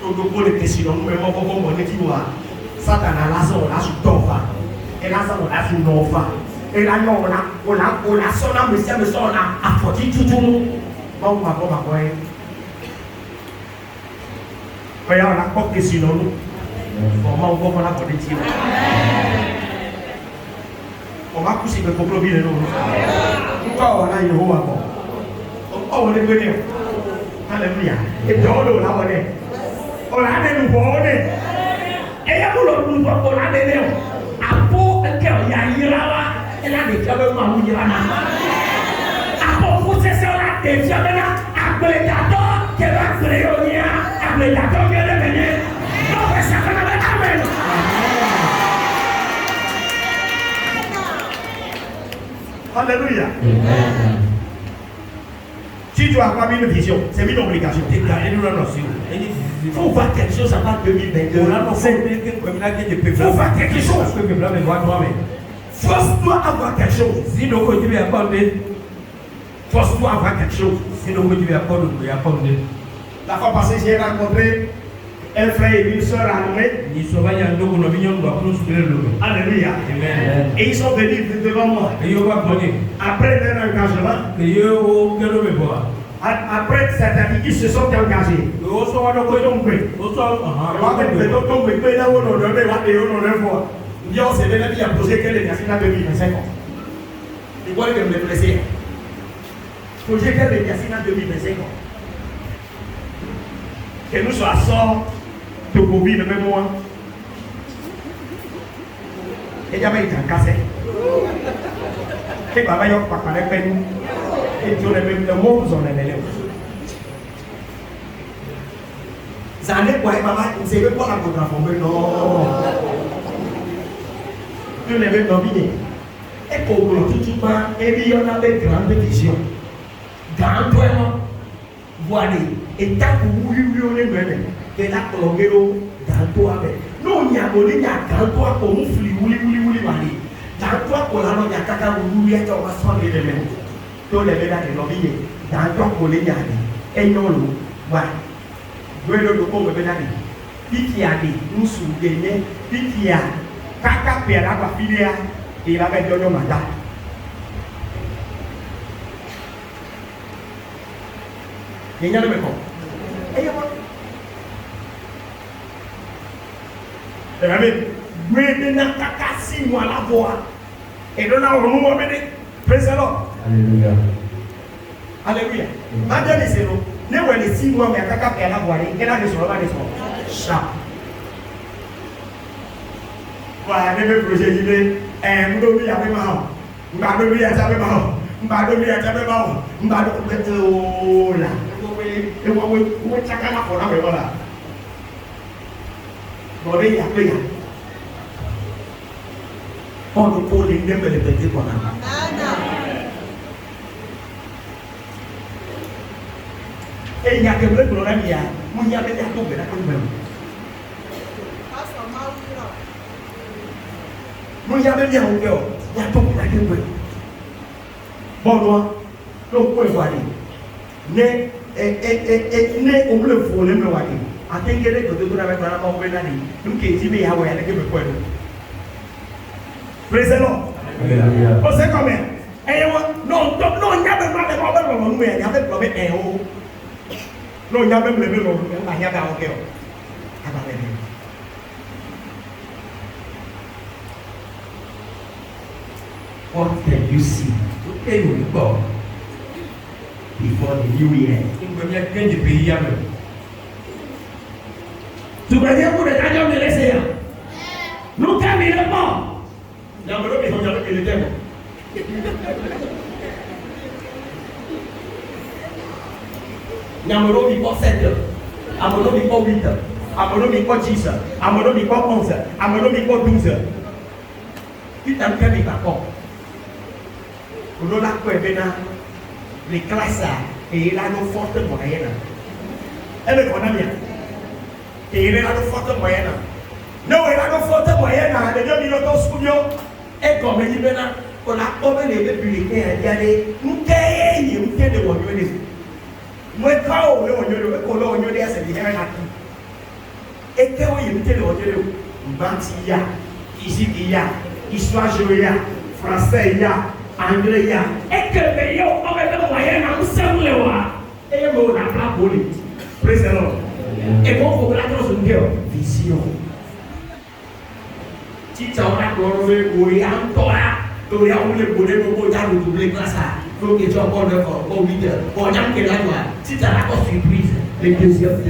No pone que si lo mira, más va a un policía. Satanás la zona su tofa. El azar la su nofa. El año o la zona me se me zona a foti chuchu. Vamos a comer. Bây giờ là có cái gì đó luôn, có mong có là có đến chi, có mắc cái gì phải có problem này luôn, có ở đây nhiều hoa có, ở đây cái này, hay là gì à, cái chỗ đồ nào ở đây, ở lá đây đủ bó đây, ấy là cái đồ đủ bó ở lá đây đâu, apa cái kiểu gì ra wa, cái lá để cho bên ngoài gì ra nào, apa cũng sẽ sao là để cho bên nào, apa để trả đó, cái là cái điều gì à. Le dato viene a venir. No pasa nada, amén. Alléluia. Si tu as pas mis une vision, c'est une obligation. Il faut faire quelque chose avant 2022. Il faut faire quelque chose. Force doit avoir quelque chose. Sinon, tu vas accorder. Force doit avoir quelque chose. Sinon, tu vas accorder. La fois passée, j'ai rencontré un frère et une soeur à Lomé. Alléluia. Amen. Et ils sont venus devant moi. Après leur engagement, après cette année, ils se sont engagés. Dieu s'est donné à poser que les Yassina 2025 ans. Ils voient que me blesser. Projet que les Yassina 2025 ans. Que nous soyons sortis de Covid, le même mois. Et il y avait été cassé. Et papa, il y a pas de peine. Et tu as même le mot, vous en avez l'air. Ça n'est pas, maman, vous ne savez pas la contre-former, non. Tu ne veux pas bien. Et pour le tout pas, et on avait grande vision. Grand toi, voilà. Et tant que vous voulez mener, et là, pour le vélo, grand toi, non, il y a grand toi pour nous, oui, grand toi pour la note, il y a caca, vous voulez être en maçon de l'élément. Tous les vélas de l'objet, grand toi pour les garder. Et non, voilà. Vous voyez le pauvre vénari. Piti a dit, nous souvenons, Piti a caca père la filière, il avait donné un mandat. Il y a le même. Et la même, mais n'a qu'à 6 mois la voix. Et donc, on va mener. Praise the Lord. Alléluia. Alléluia. Madame et Zéro, ne voyez les 6 mois, mais à caca père la voix, et là, les soins, les soins. Chat. Voilà, les mêmes projets, il est un peu de marrant. Mbado mi aja be ma. Mbado mi aja be ma. Mbado bete o la. We chaka na for na we wala. Bore ya pe ya. On ne peut les même les bete ko na. Et il y a que le problème il y a. Mon ya be ya to be na ko be. Mon ya be ya o ke o. Ya to be na ke be. Bon loin, donc quoi voir né né on le faut le me voir atengere ko to na be na ma we na ni nke ti be ya we ya ke be ko no. Praise the Lord. Hallelujah. O se come no nya be ma be ma be no me ya be lo be o no nya be me be no ma nya ba o ke o aba be ni. What can you see? What can you go before the new year? Tu vas dire pour les gens de l'essai. Nous caminons pas. Nous avons besoin de le dire. Nous avons besoin de 7 heures. Nous avons besoin de 8 heures. Nous avons besoin de 10 heures. Nous avons besoin de 11 heures. Nous avons besoin de 12 heures. Tu t'as fait des accords. Nous avons les classes et il a nos fortes moyennes. Elle est bien. Et il a nos fortes moyennes. Non, il a nos fortes moyennes. Les deux minutes studio. Et comme il dit, on a comme les républicains, il y a des nous de l'oignon. Moi, quand on est au l'oignon, c'est bien là. Et quand on est de l'oignon, Bantia, ici il y a, histoire géographie, français il y a. Anglais ya et que le yo on va faire moyen na usem le wa et mo na bla boli praise the Lord et bon faut la chose de vision ti ta ona ko we o ya ntoa to ya o le bole mo ja lu double classe donc et tu encore de ko 8 heures on jam ke la toi ti ta la ko surprise le deuxième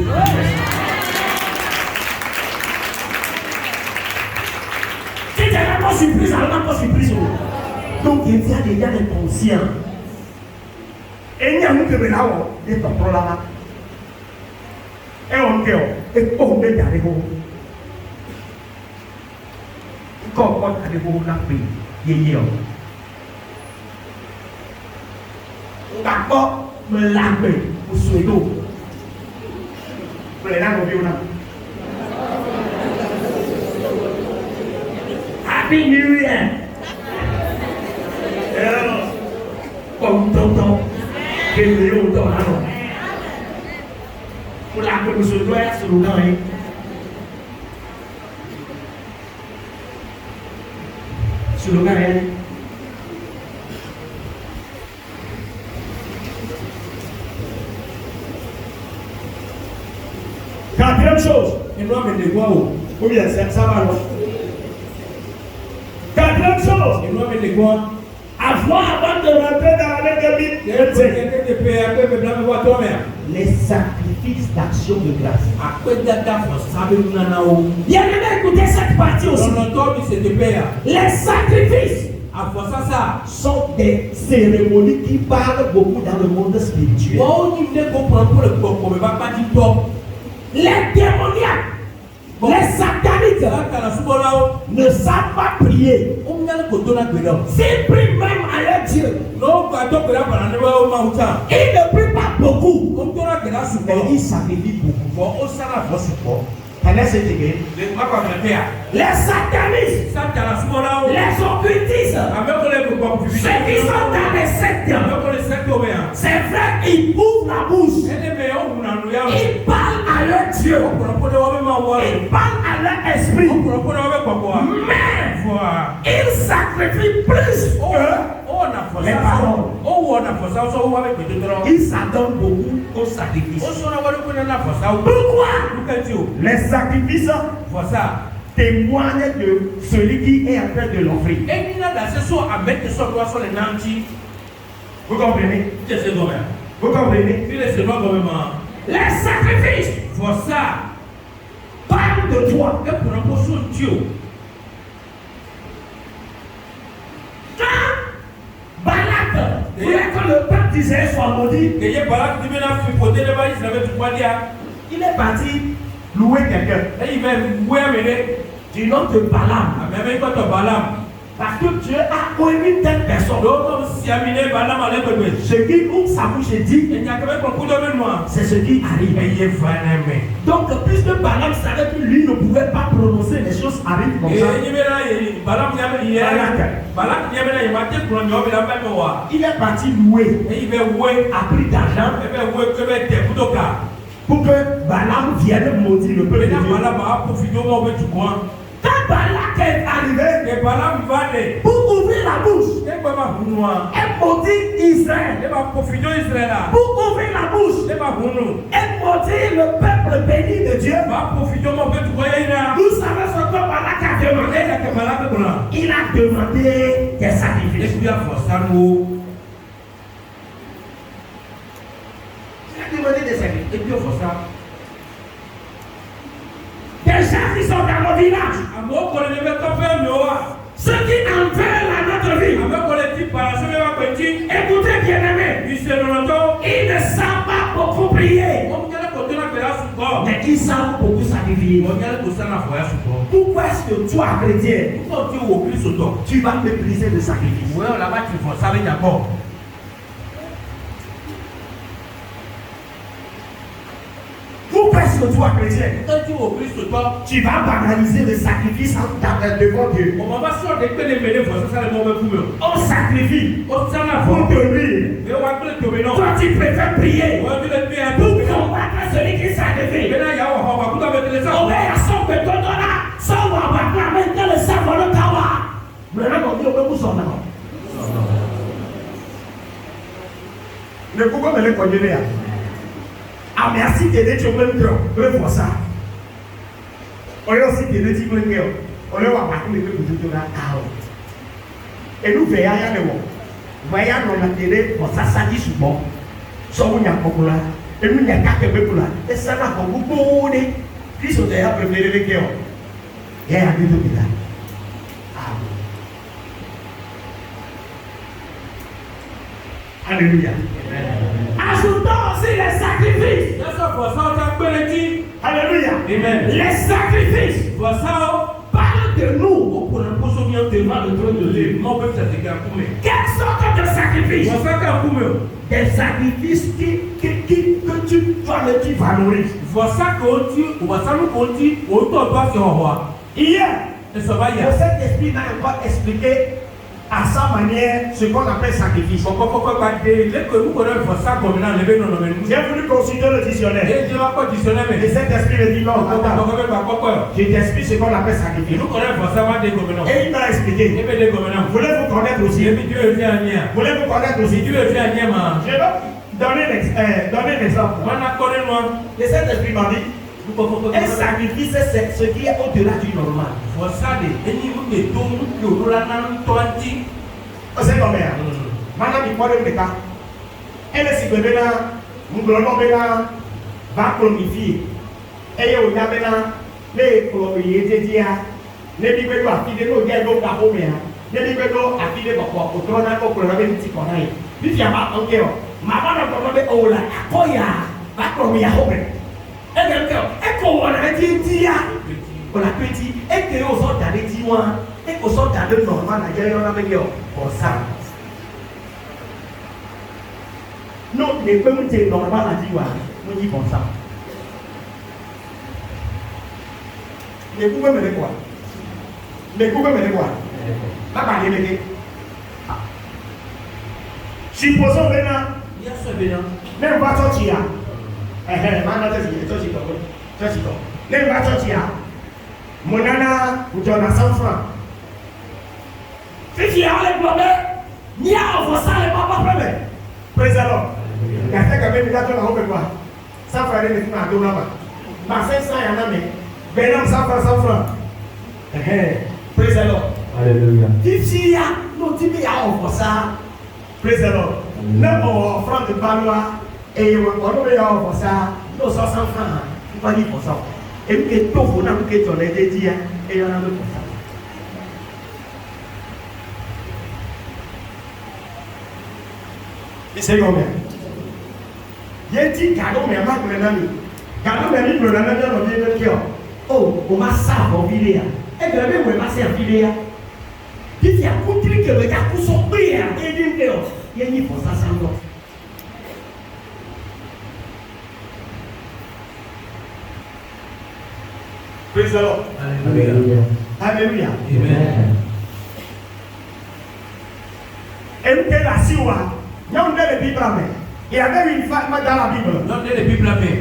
ti ta la ko surprise on a ko surprise. Donc il y a déjà des conscients. Et il y a un peu de là où il y a un problème. Et on dit, et on est allé où? Quand on a des beaux lapins, il y a. D'accord, me laver pour ce dos. Pour les langues violentes. Happy New Year! Comme tonton, que nous avons pour la commission de loi sur le temps. Sur le temps. Quatrième chose, il doit mettre des voix haut. Ou bien ça va. Quatrième chose, il doit mettre des voix. Avant de rentrer dans l'année 2020, les sacrifices d'action de grâce. Bien aimé, écoutez cette partie aussi. Les sacrifices sont des cérémonies qui parlent beaucoup dans le monde spirituel. Les démoniaques Les sataniques ne savent pas prier. S'ils prient même à leur Dieu, ils ne prient pas beaucoup. Mais ils sacrifient beaucoup. Les satanistes, les occultistes, ceux qui sont dans les sectes, c'est vrai, ils ouvrent la bouche, ils parlent à leur Dieu, ils parlent à leur esprit, mais ils sacrifient plus que les paroles. Ils s'adonnent beaucoup au sacrifice. Pourquoi? Les sacrifices témoignent de celui qui est en train de l'offrir. Vous comprenez? Vous comprenez? Les sacrifices parlent de toi. Quand Balak voulait que le peuple d'Israël soit maudit, il est parti louer quelqu'un du nom de Balaam. Parce que Dieu a connu telle personne. Ce qui ouvre sa bouche et dit, c'est ce qui arrive. Donc, puisque Balaam savait que lui ne pouvait pas prononcer les choses arrivent comme ça, il est parti louer à prix d'argent pour que Balaam vienne maudire le peuple de Dieu. Quand Balak est arrivé pour ouvrir la bouche et maudire Israël, pour ouvrir la bouche et maudire le peuple béni de Dieu, vous savez ce que Balak a demandé? Il a demandé des sacrifices. Il a demandé des sacrifices. Des gens qui sont dans nos villages, ceux qui enveillent notre vie, écoutez bien aimé, ils ne savent pas beaucoup prier, mais ils savent beaucoup sacrifier. Pourquoi est-ce que toi, chrétien, tu vas mépriser le sacrifice? Pourquoi est-ce que toi, chrétien, tu vas banaliser le sacrifice devant Dieu? On sacrifie pour te nuire. Toi, tu préfères prier pour combattre celui qui sacrifie. Le pourquoi me le connaît? Ah merci t'aider tu peux me faire ça. On est aussi t'aider tu peux me faire. On est à partir de que vous êtes là. Et nous veillons à l'évo. Voyons on a t'aider pour ça ça dit souvent. Soit on y a populaire et nous y a quatre populaires. Et ça n'a pas beaucoup de. Christ on a préféré les cœurs. Il y a des deux là. Alléluia. Ajoutons aussi les sacrifices. Alléluia. Amen. Les sacrifices parlent de nous. Devant le trône de Dieu. Quelle sorte de sacrifice? Des sacrifices que tu valorises. Hier, le Saint-Esprit n'a pas expliqué à sa manière ce qu'on appelle sacrifice. J'ai voulu consulter le dictionnaire. Et cet esprit me dit non, je t'explique ce qu'on appelle sacrifice. Et il m'a expliqué. Voulez-vous connaître aussi? Voulez-vous connaître aussi? Je vais donner un exemple. Et cet esprit m'a dit un sacrifice, c'est ce qui est au-delà du normal. C'est combien? Maintenant, il faut le cas. Elle est si bébé là, nous voulons va planifier. Et il y a maintenant les propriétés d'IA. Les libéraux à filer nos gars d'eau à Homer. Les libéraux à filer au trône à pour le petit corail. Puis il y a pas encore. Maman n'a pas de eau là. Quoi ya? Va comme il y a Homer. Et quelqu'un, et qu'on a dit d'IA. On l'a dit, et que aux autres d'aller dire, et qu'aux autres d'aller normal, on a dit, pour ça. Non, les femmes c'est normal à dire, on dit comme ça. Mais vous pouvez me dire quoi? Mais vous pouvez me dire quoi? Pas parler, mais. Supposons maintenant. Même pas sortir. Maintenant, même pas sortir. Mon nana, vous donnez 100 francs. Si tu as les problèmes, il y a un ça, les papas problème. Président, il y a fait quand même une date là, on peut voir. 100 francs, il est à Donama. Ma 500, il y en a, mais. Ben 100 francs. Président. Alléluia. Si il y a, nous disons, il y a un ça. Président. Nous avons offert de Balois et on a offert ça. Nous 100 francs. Il faut pas dire pour ça. Et nous que tout le monde a dit, et on a dit pour ça. Et c'est combien? Il y a dit cadeau, mais pas pour les amis. Cadeau, mais pour les amis, on vient de dire, oh, on m'a ça pour vider. Et bien, on m'a ça pour vider. Il y a beaucoup de gens qui ont son prix et dit que il y a une pour ça, c'est encore. Praise the Lord. Alléluia. Alléluia. Amen. Et nous sommes là, si on a la Bible à main. Il y avait une femme dans la Bible. Non, les Bibles à main.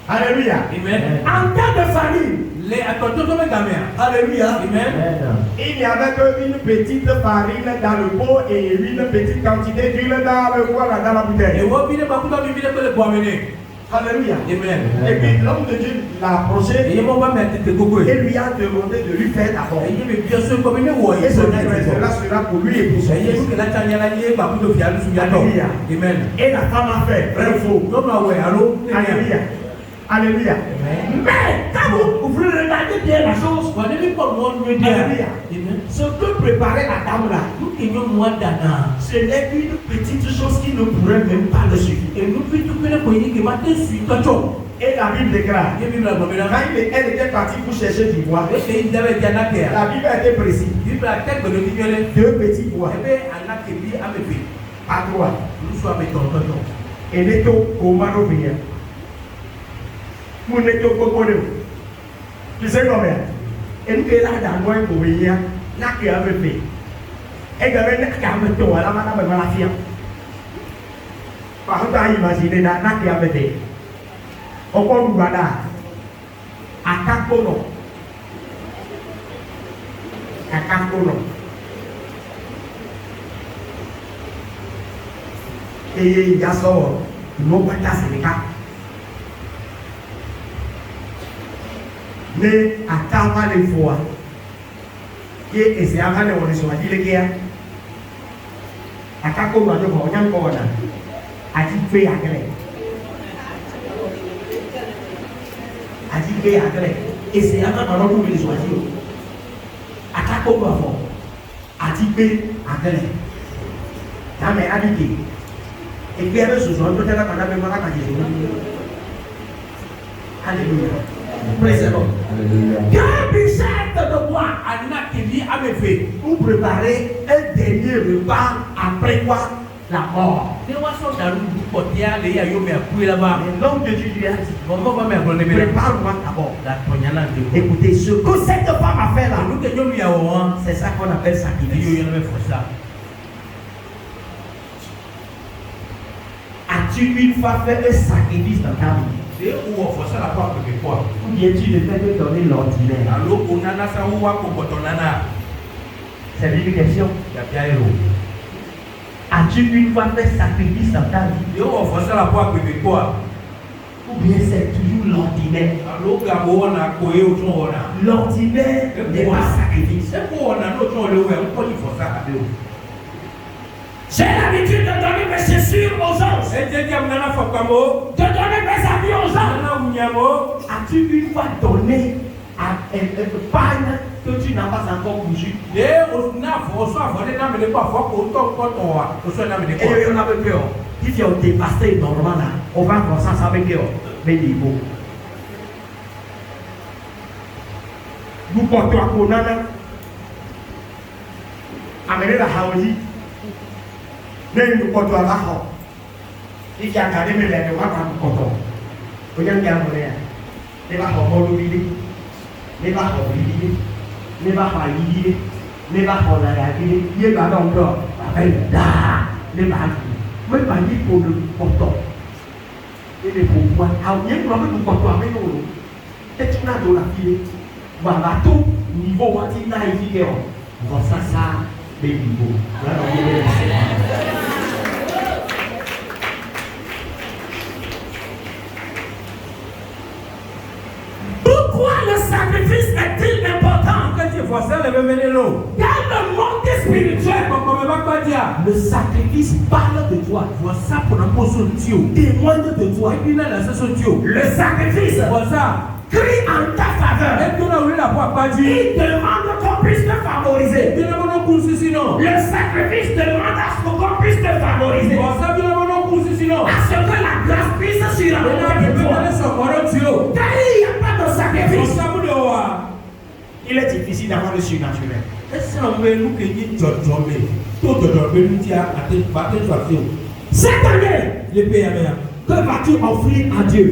Alléluia. Amen. En temps de famille. Les attendons comme un gamin. Alléluia. Amen. Il y avait une petite farine dans le pot et une petite quantité d'huile dans le poêle, dans la bouteille. Et vous venez pas pour vivre le bois mener. Alléluia. Amen. Et puis l'homme de Dieu l'a approché Et mon va mettre tes coco. et lui a demandé de lui faire d'abord. Et il me bien sûr comme une voix. Et ce trésor-là sera pour lui et pour son Et fils. que la tania lié pas pour le fier sous gâteau. Alléluia. Amen. Et la femme a fait, vrai ou faux? Non, non, ouais, allô. Alléluia. Alléluia. Mais quand vous regardez bien la chose, On n'est pas moi de dire. Alléluia. Amen. Ce que préparait la dame là, Nous qui nous moi d'Anna. ce n'est qu'une petite chose qui ne pourrait même pas le suffire. Et nous puis tout que le pays qui m'a déçu toi. Et la Bible déclare, Il Bible la quand elle était partie pour chercher du bois, Et il avait dit à la terre. la Bible a été précise. Bible la tête de l'univers. 2 petits bois, Et bien, à la qui à me fait. à 3. Nous sommes avec ton tonton. Et netto au Marovia. Mon netto au Tu sais combien? Et nous, là, dans le coin pour venir, là, qui avait fait. Et quand même, là, qui avait fait, là, madame, la fille. Par contre, imaginez, là, qui avait fait. Au coin du Bada, à Kakono. À Kakono. Et il y a ça, nous pas casser les cas. Mais à Kama les fois, et c'est avant de on est sur la ville qui est à Kako, on a dit qu'on a encore là. À qui fait à gré. À qui fait à gré. Et c'est avant de on est sur la ville. À Kako, on a fait. À qui fait à gré. Ça m'est habité. Et puis avec ce soir, peut-être qu'on a même pas à dire. Alléluia. Praise the Lord. Quand Bichette de bois Anna qui dit à me fait. vous préparez un dernier repas après quoi? La mort. Les oiseaux dans le côté, les yayo me appuient là-bas. Mais l'homme de Dieu lui a dit, Bon, on va me prendre les prépare-moi d'abord. La poignale de Écoutez, ce que cette femme a fait là, nous que nous y avons, c'est ça qu'on appelle il sacrifice. y en avait fait ça. As-tu une fois fait un sacrifice dans ta vie? C'est où on fait ça la part de quoi? Ou bien tu ne fais que donner l'ordinaire? Alors, on a ça où on a ton nana. C'est une question. Il y a bien héros. As-tu une fois fait sacrifice dans ta vie? Et on fait ça la part de quoi? Ou bien c'est toujours l'ordinaire? Alors, Gabo, on a coé au son, on a. L'ordinaire n'est pas sacrifice. C'est pour on a notre on le voit, on peut y faire ça. J'ai l'habitude de donner mes chaussures aux autres. Et j'ai dit à mon nana Fokamo, De donner mes habits aux autres. nana Ounyamo, As-tu une fois donné à un pain que tu n'as pas encore cousu? et on a fait ça, on est dans le pas fort, on tombe quand on va, on soit dans le Et quoi. on avait peur. Si tu as dépassé normalement, on va commencer avec eux. Mais il faut. Nous portons à Konana. Amenez la Haoui. Nous portons à Mahon. Il y a gardé mes lettres, moi, quand nous portons. Vous y avez bien monnaie. Les Mahon Molouli. Les Mahon Lili. Les Mahon Lili. Les Mahon Lali. Les Mahon encore. Avec Da. Les Mahon. Même pas dit pour le portant. Et les pourquoi. Ah, il y a nous portons avec nous. Et tu n'as pas la fille. Voilà tout niveau wati na ifike o vosasa be niveau pourquoi le sacrifice est-il important? Quand tu vois ça, le même l'eau. Dans le monde spirituel, le sacrifice parle de toi. Vois ça pour un peu sur Dieu. Témoigne de toi. Et puis là, c'est sur Dieu. Le sacrifice. Vois ça. Crie en ta faveur. Et tu n'as oublié la voix pas dit. Il demande qu'on puisse te favoriser. Tu n'as pas de sinon. Le sacrifice demande à ce qu'on puisse te favoriser. Vois ça, tu n'as pas de sinon. À ce que la grâce puisse surabonder de toi. Car il n'y a pas de sacrifice. Il est difficile d'avoir le surnaturel. Cette année, que vas-tu offrir à Dieu?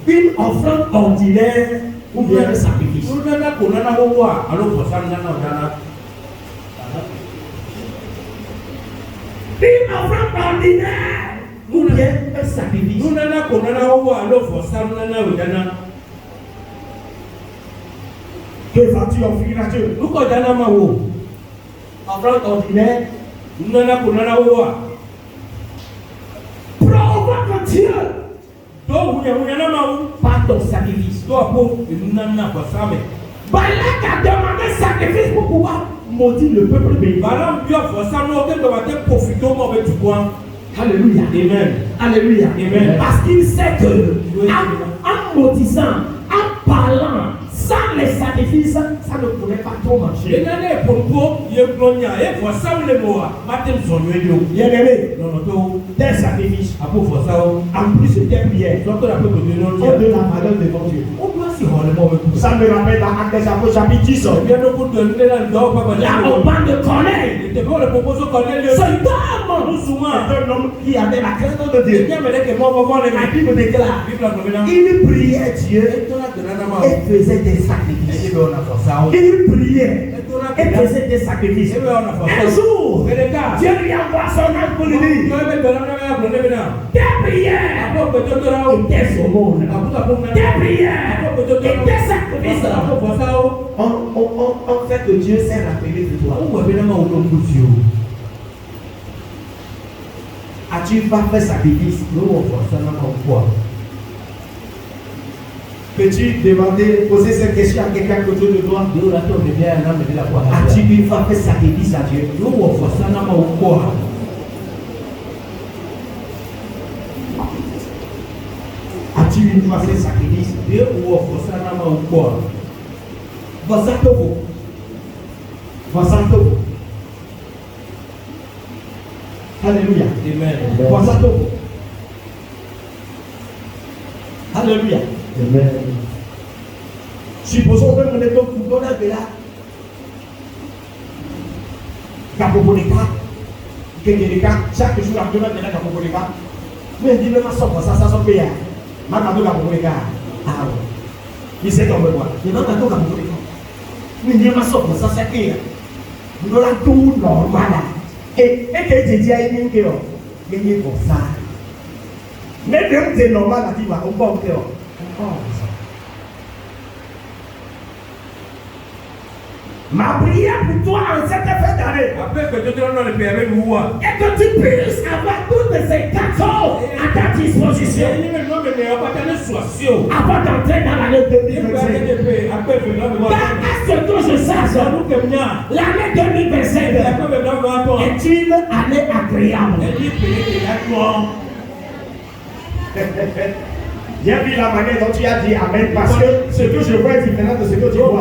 Une offrande ordinaire ou bien un sacrifice? Une offrande ordinaire ou bien un sacrifice? Que vas-tu offrir à Dieu? Offrande ordinaire. Provoque Dieu par ton sacrifice. Balak a demandé sacrifice pour pouvoir maudire le peuple béni. Alléluia. Amen. Alléluia. Amen. Parce qu'il sait que en maudissant, en parlant, sans les sacrifices, ça ne pourrait pas trop marcher. Bien-aimé, tes sacrifices, en plus de tes prières, ont de la valeur devant Dieu. Ça me rappelle dans Actes des Apôtres chapitre 10. Là, on parle de Corneille. Cet homme qui avait la crainte de Dieu. La Bible déclare, il priait Dieu et faisait des sacrifices. Il priait et faisait des sacrifices. Un jour, Dieu lui envoie son âme pour lui dire: tes prières étaient au monde. Tes prières et tes sacrifices ont fait que Dieu s'est rappelé de toi. As-tu pas fait sacrifice? Peux-tu demander, poser cette question à quelqu'un autour de toi? As-tu une fois fait sacrifice à Dieu? As-tu une fois fait sacrifice? Alléluia. Amen. Alléluia. Amen. Supposons que mon époque nous donne un peu là. Gapoboleka. Chaque jour, la donne un peu là, Gapoboleka. Mais dis le maçon, ça son payé. Ma cadeau Gapoboleka. Ah ouais. Il sait qu'on veut voir. Il va cadeau Gapoboleka. Mais dis le maçon, ça c'est payé. Nous avons tout normal. Et que tu dis à une que gagner pour ça. Mais même c'est normal à dire, on va faire. Ma prière pour toi en cette fin d'année est que tu puisses avoir toutes ces 4 jours à ta disposition avant d'entrer dans l'année 2025. Parce que je sache, l'année 2025 est une année agréable. J'ai vu la manière dont tu as dit Amen parce que ce que je vois est différent de ce que tu vois.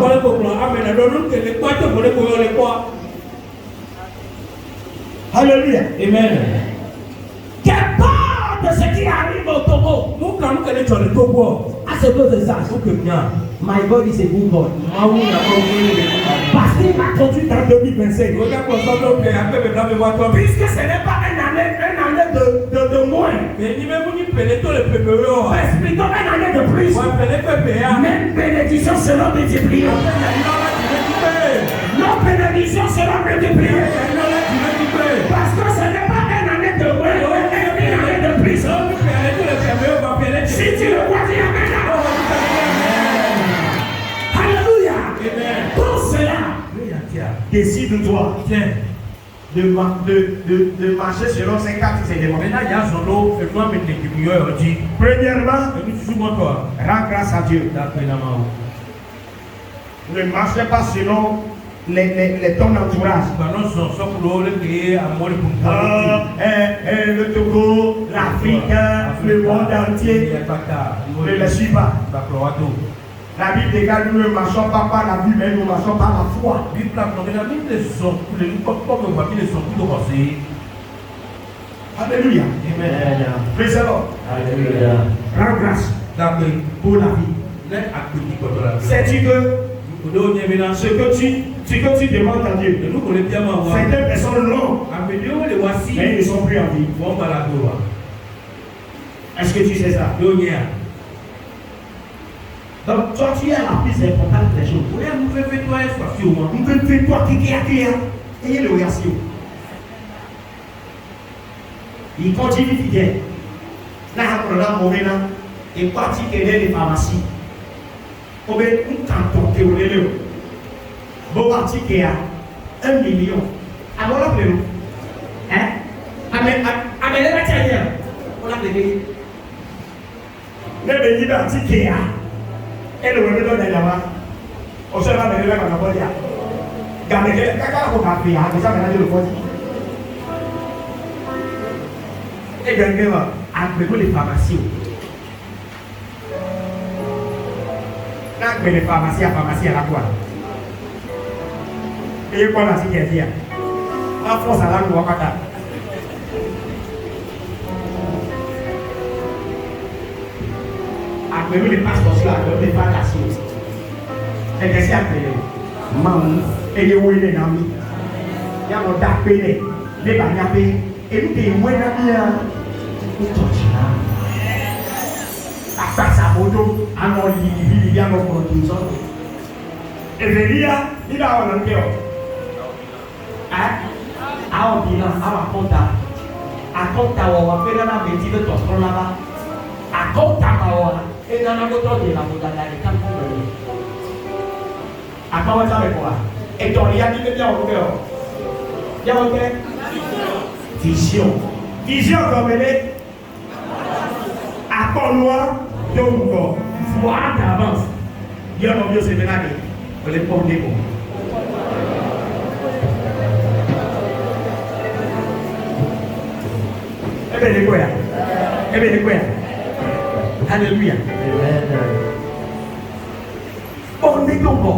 Alléluia. Amen. Quelle part de ce qui arrive au Togo, à ce que je sache. My God is a good God. Parce qu'il m'a conduit en 2025. Puisque ce n'est pas une année de moins. Expliquons une année de plus. Même bénédiction sera multipliée. Nos bénédictions seront multipliées. Parce que ce n'est pas une année de moins, une année de plus. Si tu le crois, dis Amen. Alléluia. Pour cela, décide-toi de marcher selon ces 4 éléments. Premièrement, rends grâce à Dieu. Ne marchez pas selon ton entourage. Le Togo, l'Afrique, le monde entier ne le suit pas. La Bible déclare que nous ne marchons pas par la vue, mais nous marchons par la foi. Alléluia. Amen. Praise the Lord. Alléluia. Rends grâce pour la vie. Sais-tu que ce que tu demandes à Dieu, certaines personnes l'ont, mais ils ne sont plus en vie. Est-ce que tu sais ça? Donc toi tu es la plus importante des choses. Fais-toi qui est le ratio. Il continue de dire, là on a mauvais là, et parti que les pharmacies. On va un canton qui est au lieu. Bon parti qui a 1 million. Alors là, nous. Hein? Amen. Amen. Les bâtiments. On l'a donné. Les bénis parti qui a. Et le revenu de la main. On se va mener là quand on va dire. Gardez les caca au café. Ah, mais ça m'a dit le point. Et bien, avec les pharmacies. Là, les pharmacies à la quoi? Et quoi la signature? En France, à la loi, après les pasteurs, les vacations. Et qu'est-ce qu'il y a? Maman, et les ouïes les amis. Il y a mon tapé, les bagnapés, et nous, les ouïes les amis. Passa moto, ano li ya no produzo. Evelia, ila ona ngeo. Ao dina, awa konta. Akonta wa pera na betile to kolaba. Akonta wa e na na moto de la moto da kan ko. Akawa ta be kwa. E to ya ni be ya o ngeo. Ya o ke? Vision. Vision comme elle est. Appelle-moi. Donc, voir d'avance. Dieu mon Dieu, c'est maintenant que les pauvres démons. Eh bien, les quoi? Eh bien, les quoi? Alléluia. Bon, on est donc bon.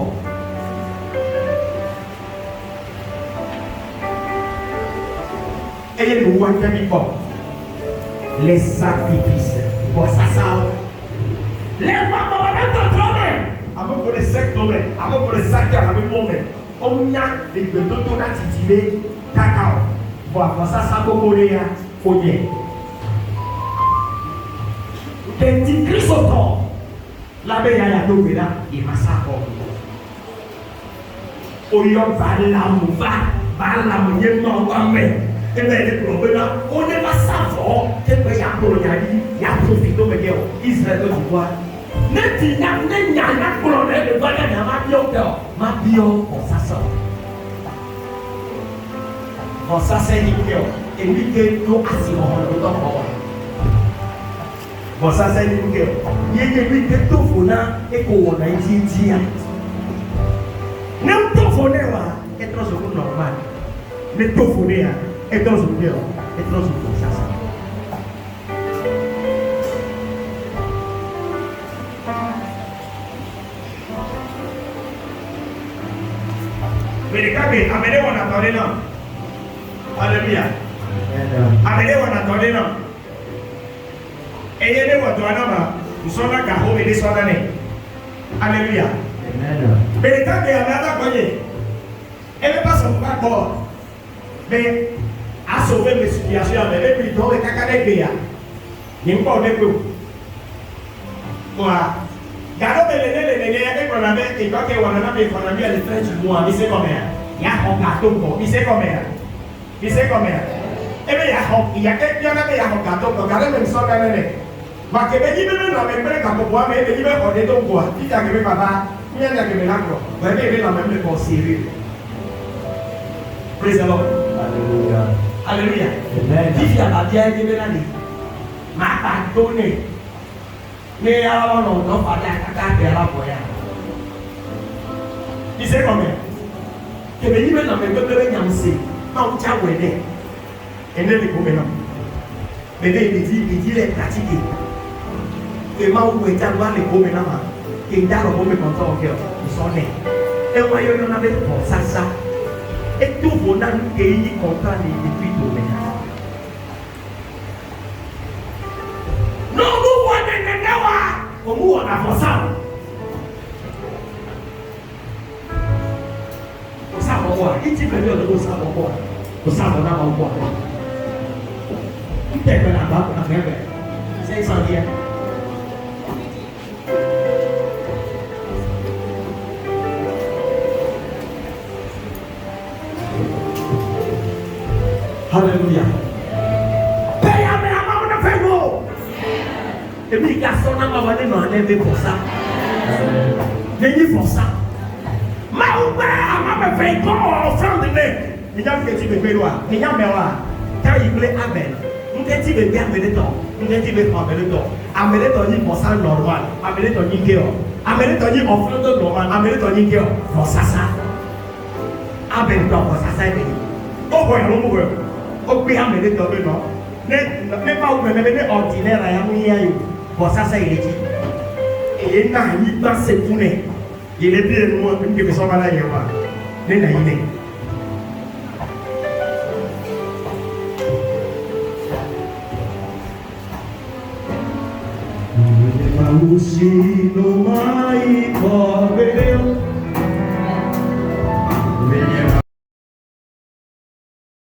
Et il y a le roi qui a mis bon. Les sacrifices. Bon, ça. Les mamans vont être tombés. Avant que les sacs tombent, avant que les sacs tombent, on y a des bétons à titiller, cacao. Voilà, ça cocoléa, foyer. Des petits chrysotons. La belle y a tombé là, il va s'accorder. On y a balam, il et bien, les problèmes, on n'est pas savant, que il y a profité de dire, Israël, tu vois. N'est-ce pas, n'est-ce pas, n'est-ce pas, ma bio, on s'assoit. On s'assoit, et lui, que nous assurons le temps. On s'assoit, il y a lui que tout fona et qu'on a dit. Non, tout fona, est trop normal. Mais tout fona, est trop supérieur, est trop supérieur. Mais les gars, amenez-vous en attendant là. Alléluia. Amenez-vous en attendant là. Ayez-les en attendant là. Nous sommes là, Garo, et les soins d'année. Alléluia. Mais le temps qu'il y avait à gagner, elle n'est pas son rapport. Mais à sauver mes situations, mais puis dans les caca des pays, il n'y a pas de peu. Voilà. Garo, les qu'on avait, et quand on a mis à l'étranger du mois, il sait combien. Il y a un gâteau, il sait combien. Il sait combien. Et bien, il y a un gâteau, regardez même ça, ma kebe jibe na me pere ka popo ame be jibe ko de to ko ti ta kebe baba mi anya kebe na ko ba be be na me ko siri. Praise the Lord. Hallelujah. Hallelujah. Amen. Ti ya ba dia jibe na ni ma ta to ne ne ya wa no no fa da ka ke la ko ya. Ti se ko me kebe jibe na me be nyamse na o cha we de ene le ko me na be be le pratiquer. Et ma ou est à voir les gommes là-bas. Et dans le gomme comme ça, ok, ils sont nés. Et moi, il y en avait pour ça. Et tout le monde est content depuis tout le monde. Non, nous, on est là. Comment on a fait ça? Pour ça, on voit. Il dit que nous ça, on voit. Pour ça, on a voit. Il est là-bas, on a fait. C'est ça, bien. Alléluia. Paye à mes amants de faire mot. Et puis, les garçons n'ont pas enlevé pour ça. N'ayez pour ça. Ma ouvert, ma fait bon, offrande de nez. Il y a un petit bébé loin. Il y a un bébé. Quand il plaît, Amen. Nous avons dit bébé, amenez ton. Nous avons dit bébé, amenez ton. Amenez ton lit pour ça normal. Amenez ton lit guéant. Amenez ton lit offrande normal. Amenez ton lit guéant. Pour ça, ça. Amen, ton, pour ça, ça est béni. Oh, voilà, on ouvre. Au pays amené dans le nom, n'est pas où même ordinaire à Yamouniaï. Pour ça, ça il est dit. Et il n'a pas ses pounets. Il est bien loin, une qui me semble là, il y a pas. N'est pas inné. Aussi,